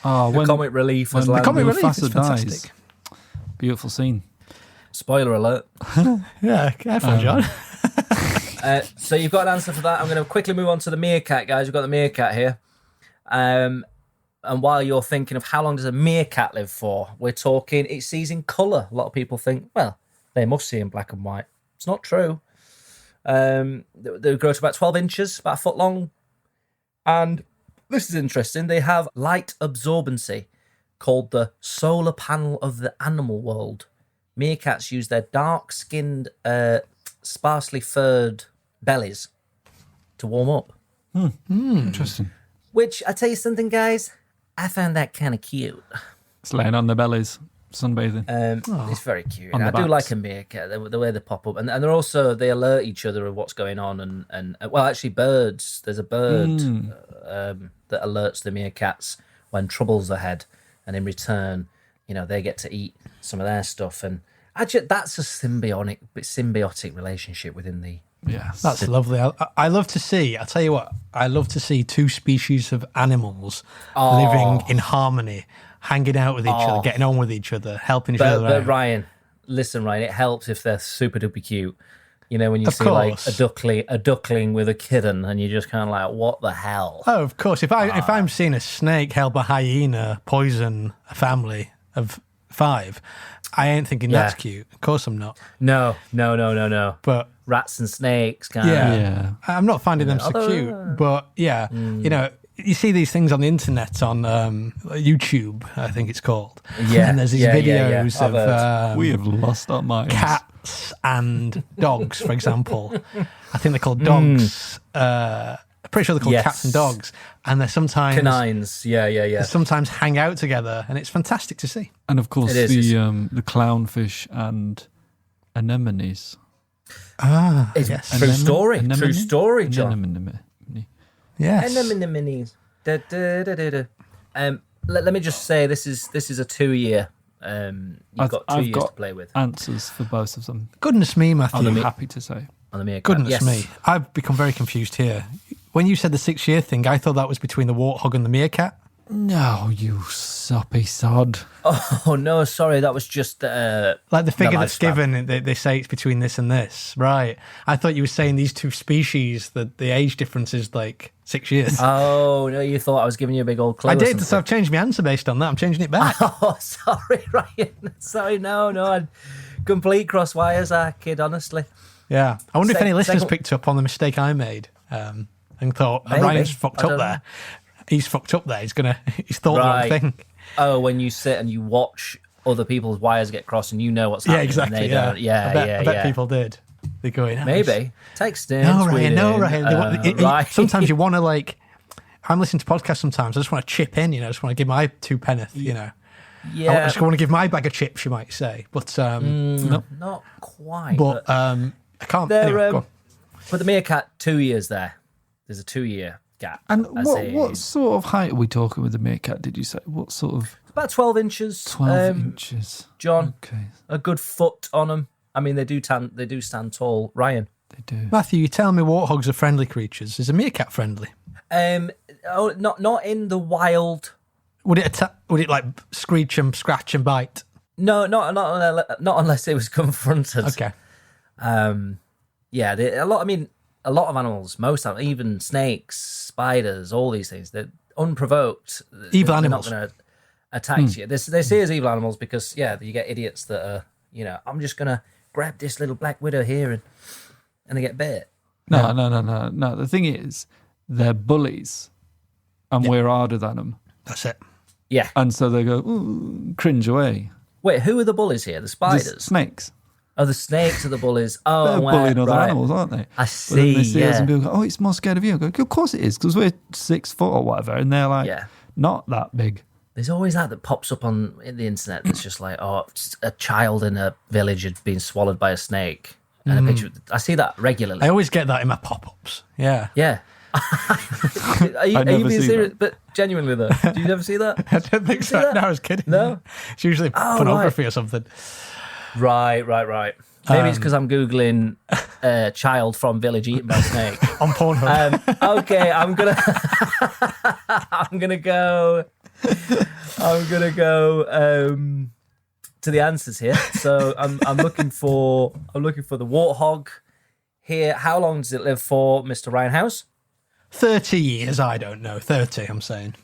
Oh, the comic relief has landed. The comic relief is fantastic. Beautiful scene. Spoiler alert. Yeah, careful, John. So you've got an answer for that. I'm going to quickly move on to the meerkat, guys. We've got the meerkat here. And while you're thinking of how long does a meerkat live for, we're talking it sees in colour. A lot of people think, well, they must see in black and white. It's not true. They grow to about 12 inches, about a foot long. And this is interesting. They have light absorbency, called the solar panel of the animal world. Meerkats use their dark-skinned, sparsely furred bellies to warm up. Interesting. Which, I tell you something, guys, I found that kind of cute. It's laying on their bellies, sunbathing. It's very cute. I do like a meerkat, the way they pop up. And they're also, they alert each other of what's going on. And well, actually, birds. There's a bird that alerts the meerkats when trouble's ahead. And in return, they get to eat some of their stuff, and actually that's a symbiotic relationship within the. Yeah, that's lovely. I love to see. I'll tell you what. I love to see two species of animals living in harmony, hanging out with each other, getting on with each other, helping each other out. But Ryan, listen, it helps if they're super duper cute. When you see like a duckling with a kitten, and you're just kind of like, what the hell? Oh, of course. If I'm seeing a snake help a hyena poison a family of 5, I ain't thinking that's cute. Of course I'm not. No. But rats and snakes, kind of. I'm not finding them so cute. But you see these things on the internet, on YouTube, I think it's called. Yeah. And there's these videos of we have lost our minds. Cats and dogs, for example. I think they're called dogs. I'm pretty sure they're called cats and dogs. And they're sometimes canines. Yeah. They sometimes hang out together, and it's fantastic to see. And of course, the clownfish and anemones. Yes. True story. True story, John. Anemone. Yes. Anemones. Let me just say, this is a 2-year. You've got 2 years to play with. Answers for both of them. Goodness me, Matthew. I'm happy to say. On the meerkat. Goodness me. I've become very confused here. When you said the 6-year thing, I thought that was between the warthog and the meerkat. No, you soppy sod. Oh, no, sorry. That was just... like the figure that's given, they say it's between this and this. Right. I thought you were saying these two species, that the age difference is like 6 years. Oh, no, you thought I was giving you a big old clue. I did, so I've changed my answer based on that. I'm changing it back. Oh, sorry, Ryan. Sorry, no. Complete cross wires, kid, honestly. Yeah. I wonder if any listeners picked up on the mistake I made and thought, Ryan's fucked up there. He's fucked up there. He's thought the wrong thing. Oh, when you sit and you watch other people's wires get crossed and you know what's happening. Yeah, exactly. I bet people did. They're going, maybe. Text in. No, Ryan. Sometimes you want to, I'm listening to podcasts sometimes. I just want to chip in, I just want to give my 2 penneth, Yeah. I just want to give my bag of chips, you might say. But, no. Not quite. But, I can't. Anyway, go on. For the meerkat, 2 years there. There's a 2-year gap. And what sort of height are we talking with the meerkat, did you say? What sort of... About 12 inches. 12 inches. John, okay. A good foot on them. I mean, they do stand tall. Ryan? They do. Matthew, you tell me warthogs are friendly creatures. Is a meerkat friendly? Not in the wild. Would it like screech and scratch and bite? No, not unless it was confronted. Okay. A lot of animals, even snakes, spiders, all these things, they're unprovoked. Evil they're animals. Not going to attack you. They see as evil animals because, you get idiots that are, I'm just going to grab this little black widow here and they get bit. No. The thing is, they're bullies and we're harder than them. That's it. Yeah. And so they go, ooh, cringe away. Wait, who are the bullies here? The spiders? The snakes. Oh, the snakes are the bullies. Oh, they're bullying other animals, aren't they? I see. But then they see us and people go, it's more scared of you. I go, of course it is, because we're 6 foot or whatever, and they're like, not that big. There's always that pops up on the internet that's just like, a child in a village had been swallowed by a snake. And a picture. I see that regularly. I always get that in my pop-ups. Yeah. Yeah. Are you being serious? But genuinely though, do you never see that? I don't think so. No, I was kidding. No? It's usually pornography or something. Right. Maybe it's because I'm Googling child from village eaten by snake. On Pornhub. Okay, I'm gonna go to the answers here. So I'm looking for the warthog here. How long does it live for, Mr. Ryan House? 30 years, I don't know. 30, I'm saying.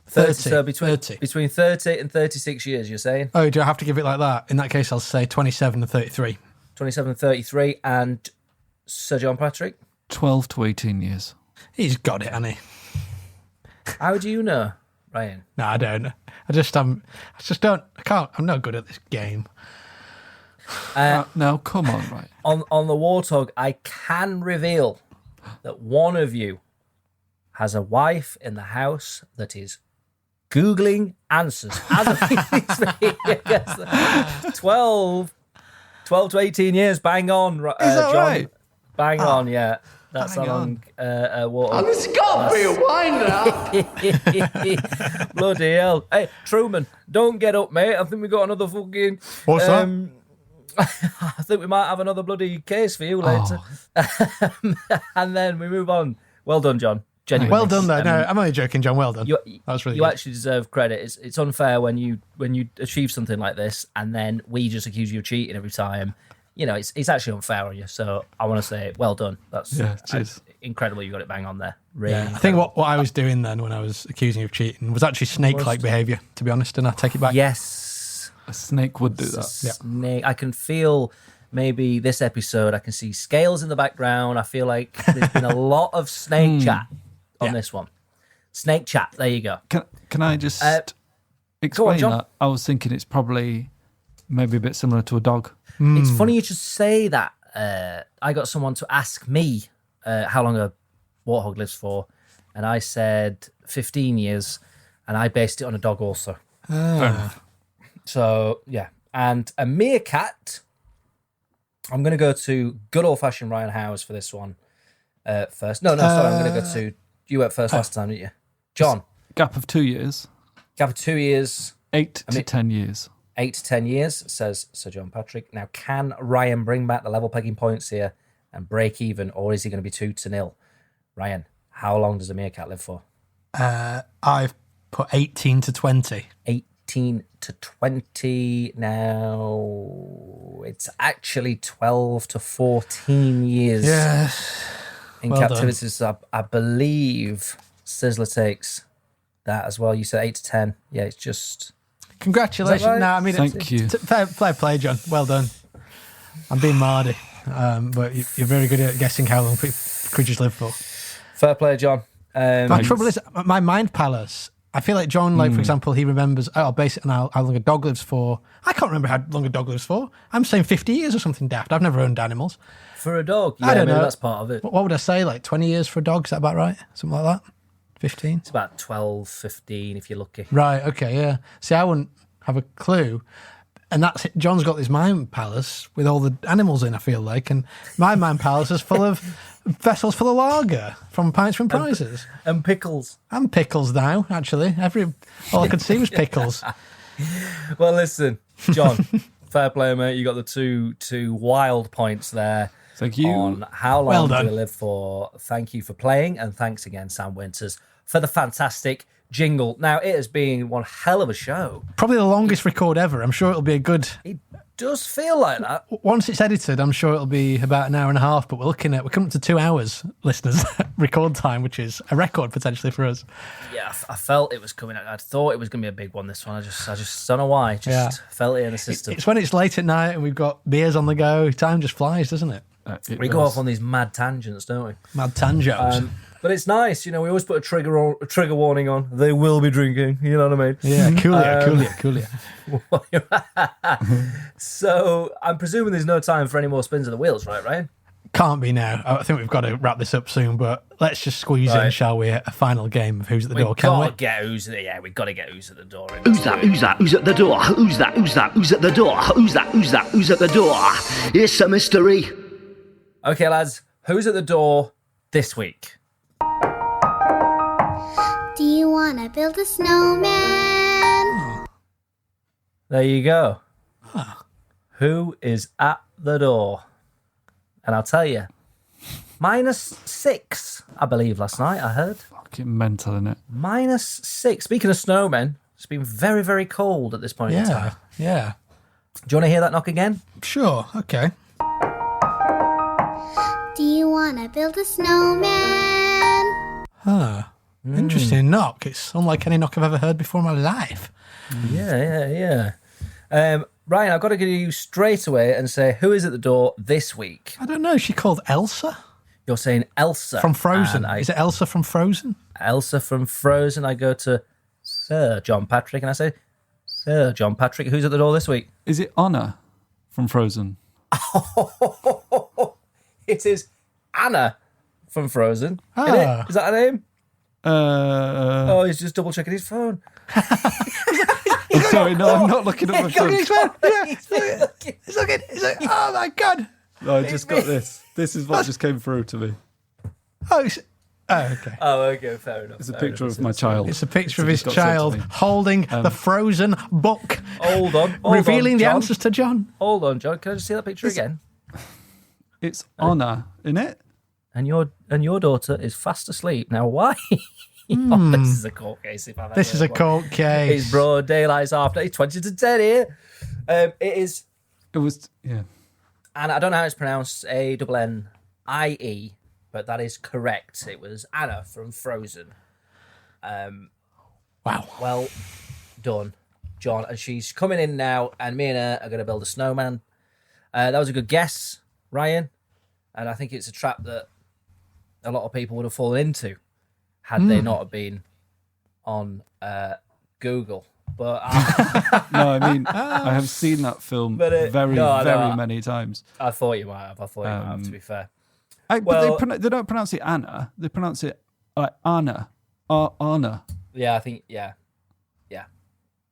30. So between 30 and 36 years, you're saying? Oh, do I have to give it like that? In that case, I'll say 27 and 33. 27 and 33. And Sir John Patrick? 12 to 18 years. He's got it, hasn't he? How do you know, Ryan? No, I don't. I'm not good at this game. Now, come on, right. On the warthog, I can reveal that one of you has a wife in the house that is Googling answers as of this 12 to 18 years, bang on, is that John. right? Bang on, yeah. That's how long water. Oh, this can't be a wine now. Bloody hell. Hey, Trueman, don't get up, mate. I think we got another fucking... What's that? I think we might have another bloody case for you later. And then we move on. Well done, John. Genuinely. Well done, though. No, I'm only joking, John. Well done. That was really you good. actually deserve credit. It's unfair when you achieve something like this and then we just accuse you of cheating every time. You know, it's actually unfair on you. So I want to say, well done. That's incredible. You got it bang on there. Really. Yeah, I think what I was doing then when I was accusing you of cheating was actually snake-like behaviour, to be honest, and I take it back. Yes. A snake would do that. Snake. I can feel maybe this episode, I can see scales in the background. I feel like there's been a lot of snake chat on this one. Snake chat. There you go. Can I just explain that? I was thinking it's probably maybe a bit similar to a dog. It's funny you should say that. I got someone to ask me how long a warthog lives for, and I said 15 years, and I based it on a dog also. So, yeah. And a meerkat, I'm going to go to good old-fashioned Ryan Howes for this one first. No, sorry, I'm going to go to... You went first last time, didn't you? John. Gap of 2 years. Gap of 2 years. 8 to 10 years. 8 to 10 years, says Sir John Patrick. Now, can Ryan bring back the level pegging points here and break even, or is he going to be 2-0? Ryan, how long does a meerkat live for? I've put 18 to 20. 18 to 20. Now, it's actually 12 to 14 years. Yes. In captivity. So I believe Sizzler takes that as well. You said 8 to 10. Yeah, it's just... Congratulations. Right? No, I mean, Thank you. Fair play, John. Well done. I'm being mardy, but you're very good at guessing how long creatures live for. Fair play, John. My trouble is, my mind palace, I feel like John, for example, he remembers, I'll base it on how long a dog lives for. I can't remember how long a dog lives for. I'm saying 50 years or something daft. I've never owned animals. For a dog? Yeah, I don't know. That's part of it. What would I say, like 20 years for a dog? Is that about right? Something like that? 15? It's about 12, 15 if you're lucky. Right, okay, yeah. See, I wouldn't have a clue. And that's it. John's got this mind palace with all the animals in, I feel like. And my mind palace is full of vessels full of lager from Pints from Prizes. And pickles. And pickles now, actually. All I could see was pickles. Well, listen, John, fair play, mate. You got the two wild points there. Thank you. On how long do we live for. Thank you for playing. And thanks again, Sam Winters, for the fantastic jingle. Now, it has been one hell of a show. Probably the longest record ever. I'm sure it'll be a good... It does feel like that. Once it's edited, I'm sure it'll be about an hour and a half, but we're coming up to 2 hours, listeners, record time, which is a record potentially for us. Yeah, I felt it was coming. I thought it was going to be a big one, this one. I just don't know why. Just felt it in the system. It's when it's late at night and we've got beers on the go. Time just flies, doesn't it? We go off on these mad tangents, don't we? Mad tangos. But it's nice, we always put a trigger warning on. They will be drinking, you know what I mean? Yeah, coolio. So I'm presuming there's no time for any more spins of the wheels, right, Ryan? Can't be now. I think we've got to wrap this up soon, but let's just squeeze in, shall we, a final game of Who's at the Door, can we? We've got to get Who's at the Door. Who's that? Who's at the door? Who's that? Who's at the door? Who's at the door? It's a mystery. Okay, lads, Who's at the Door this week? Do you want to build a snowman? There you go. Who is at the door? And I'll tell you, -6, I believe, last night, I heard. Fucking mental, isn't it? -6. Speaking of snowmen, it's been very, very cold at this point in time. Yeah. Do you want to hear that knock again? Sure, okay. Do you want to build a snowman? Interesting knock. It's unlike any knock I've ever heard before in my life. Yeah. Ryan, I've got to go to you straight away and say, who is at the door this week? I don't know. Is she called Elsa? You're saying Elsa. From Frozen. Is it Elsa from Frozen? Elsa from Frozen. I go to Sir John Patrick and I say, Sir John Patrick, who's at the door this week? Is it Anna from Frozen? It is Anna from Frozen. Is that her name? He's just double checking his phone. Sorry, no, I'm not looking at my phone. He's looking. He's like, oh my God. No, I just got this. This is what just came through to me. Okay. Oh, okay, fair enough. It's a picture of my child. It's a picture of his child holding the frozen book. Hold on. Revealing the answers to John. Hold on, John. Can I just see that picture again? It's Honor, isn't it? And your daughter is fast asleep. Now, why? Oh, this is a court case. If I've ever This is a heard one. court case. It's broad daylight. It's half day. 20 to 10 here. It is. It was, yeah. And I don't know how it's pronounced. Annie, but that is correct. It was Anna from Frozen. Wow. Well done, John. And she's coming in now, and me and her are going to build a snowman. That was a good guess, Ryan. And I think it's a trap that a lot of people would have fallen into had they not have been on Google. But no, I mean, I have seen that film very many times. I thought you might have. To be fair. But they don't pronounce it Anna. They pronounce it like Anna. Anna. Yeah, I think, yeah.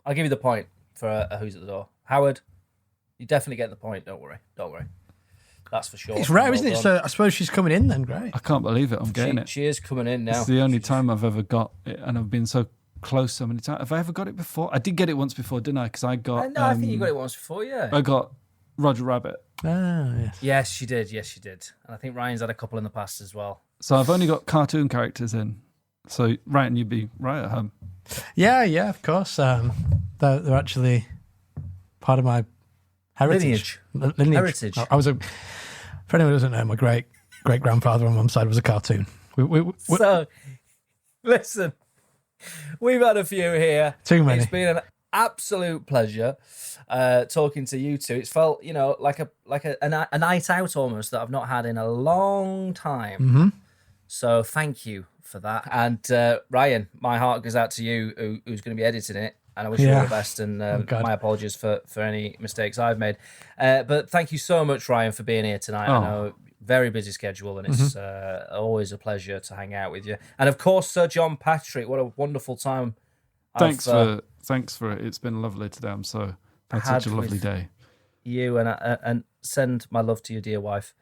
I'll give you the point for Who's at the Door. Howard, you definitely get the point. Don't worry. That's for sure. It's rare, isn't it? So I suppose she's coming in then. Great. I can't believe it. I'm getting it. She is coming in now. It's the only time I've ever got it, and I've been so close so many times. Have I ever got it before? I did get it once before, didn't I? Because I got... No, I think you got it once before, yeah. I got Roger Rabbit. Ah, yes. Yes, you did. And I think Ryan's had a couple in the past as well. So I've only got cartoon characters in. So, Ryan, you'd be right at home. Yeah, of course. They're actually part of my heritage. Lineage. Heritage. I was for anyone who doesn't know, my great grandfather on mum's side was a cartoon. So, listen, we've had a few here. Too many. It's been an absolute pleasure talking to you two. It's felt, like a night out almost that I've not had in a long time. Mm-hmm. So thank you for that. And Ryan, my heart goes out to you, who's going to be editing it. And I wish you all the best. And my apologies for any mistakes I've made. But thank you so much, Ryan, for being here tonight. I know, very busy schedule, and it's always a pleasure to hang out with you. And of course, Sir John Patrick, what a wonderful time. Thanks for it. It's been lovely today. Had such a lovely day. You and send my love to your dear wife.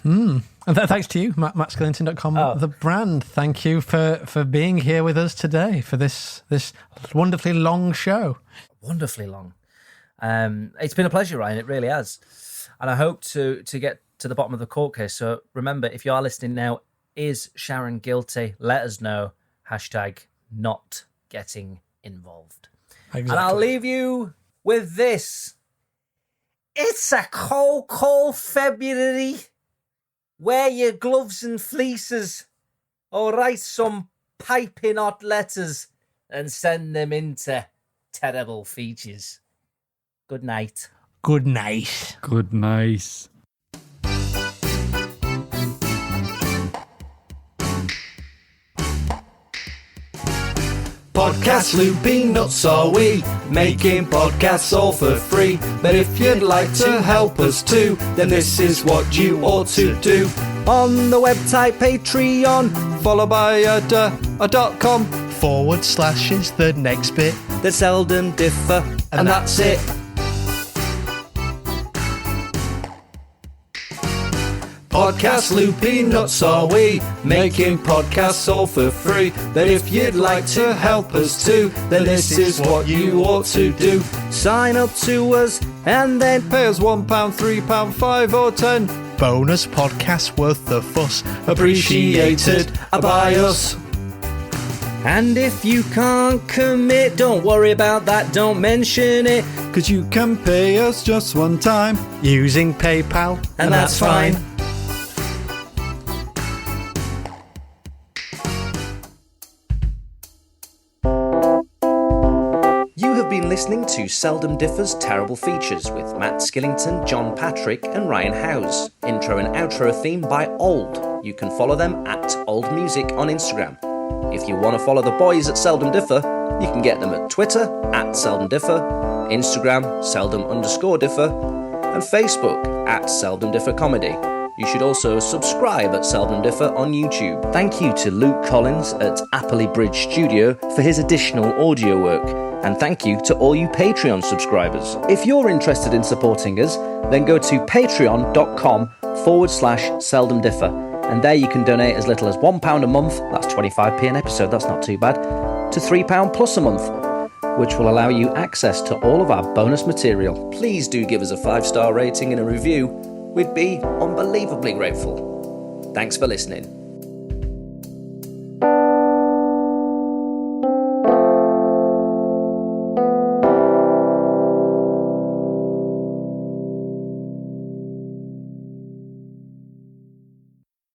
And thanks to you, mattskillington.com, the brand. Thank you for being here with us today for this wonderfully long show. Wonderfully long. It's been a pleasure, Ryan. It really has. And I hope to get to the bottom of the court case. So remember, if you are listening now, is Sharon guilty? Let us know. #not getting involved. Exactly. And I'll leave you with this. It's a cold February. Wear your gloves and fleeces, or write some piping hot letters and send them into terrible features. Good night. Good night. Good night. Podcast looping nuts are we, making podcasts all for free. But if you'd like to help us too, then this is what you ought to do. On the website Patreon, followed by a.com / is the next bit. They seldom differ, and that's it. Podcast looping nuts are we, making podcasts all for free. But if you'd like to help us too, then this is what you ought to do. Sign up to us and then pay us £1, £3, £5 or £10. Bonus podcasts worth the fuss, appreciated by us. And if you can't commit, don't worry about that, don't mention it. 'Cause you can pay us just one time using PayPal, and that's fine. You have been listening to Seldom Differ's Terrible Features with Matt Skillington, John Patrick and Ryan Howes. Intro and outro theme by Old. You can follow them at Old Music on Instagram. If you want to follow the boys at Seldom Differ, you can get them at Twitter at Seldom Differ, Instagram Seldom_Differ, and Facebook at Seldom Differ Comedy. You should also subscribe at Seldom Differ on YouTube. Thank you to Luke Collins at Appley Bridge Studio for his additional audio work. And thank you to all you Patreon subscribers. If you're interested in supporting us, then go to patreon.com /Seldom Differ. And there you can donate as little as £1 a month, that's 25p an episode, that's not too bad, to £3 plus a month, which will allow you access to all of our bonus material. Please do give us a 5-star rating and a review. We'd be unbelievably grateful. Thanks for listening.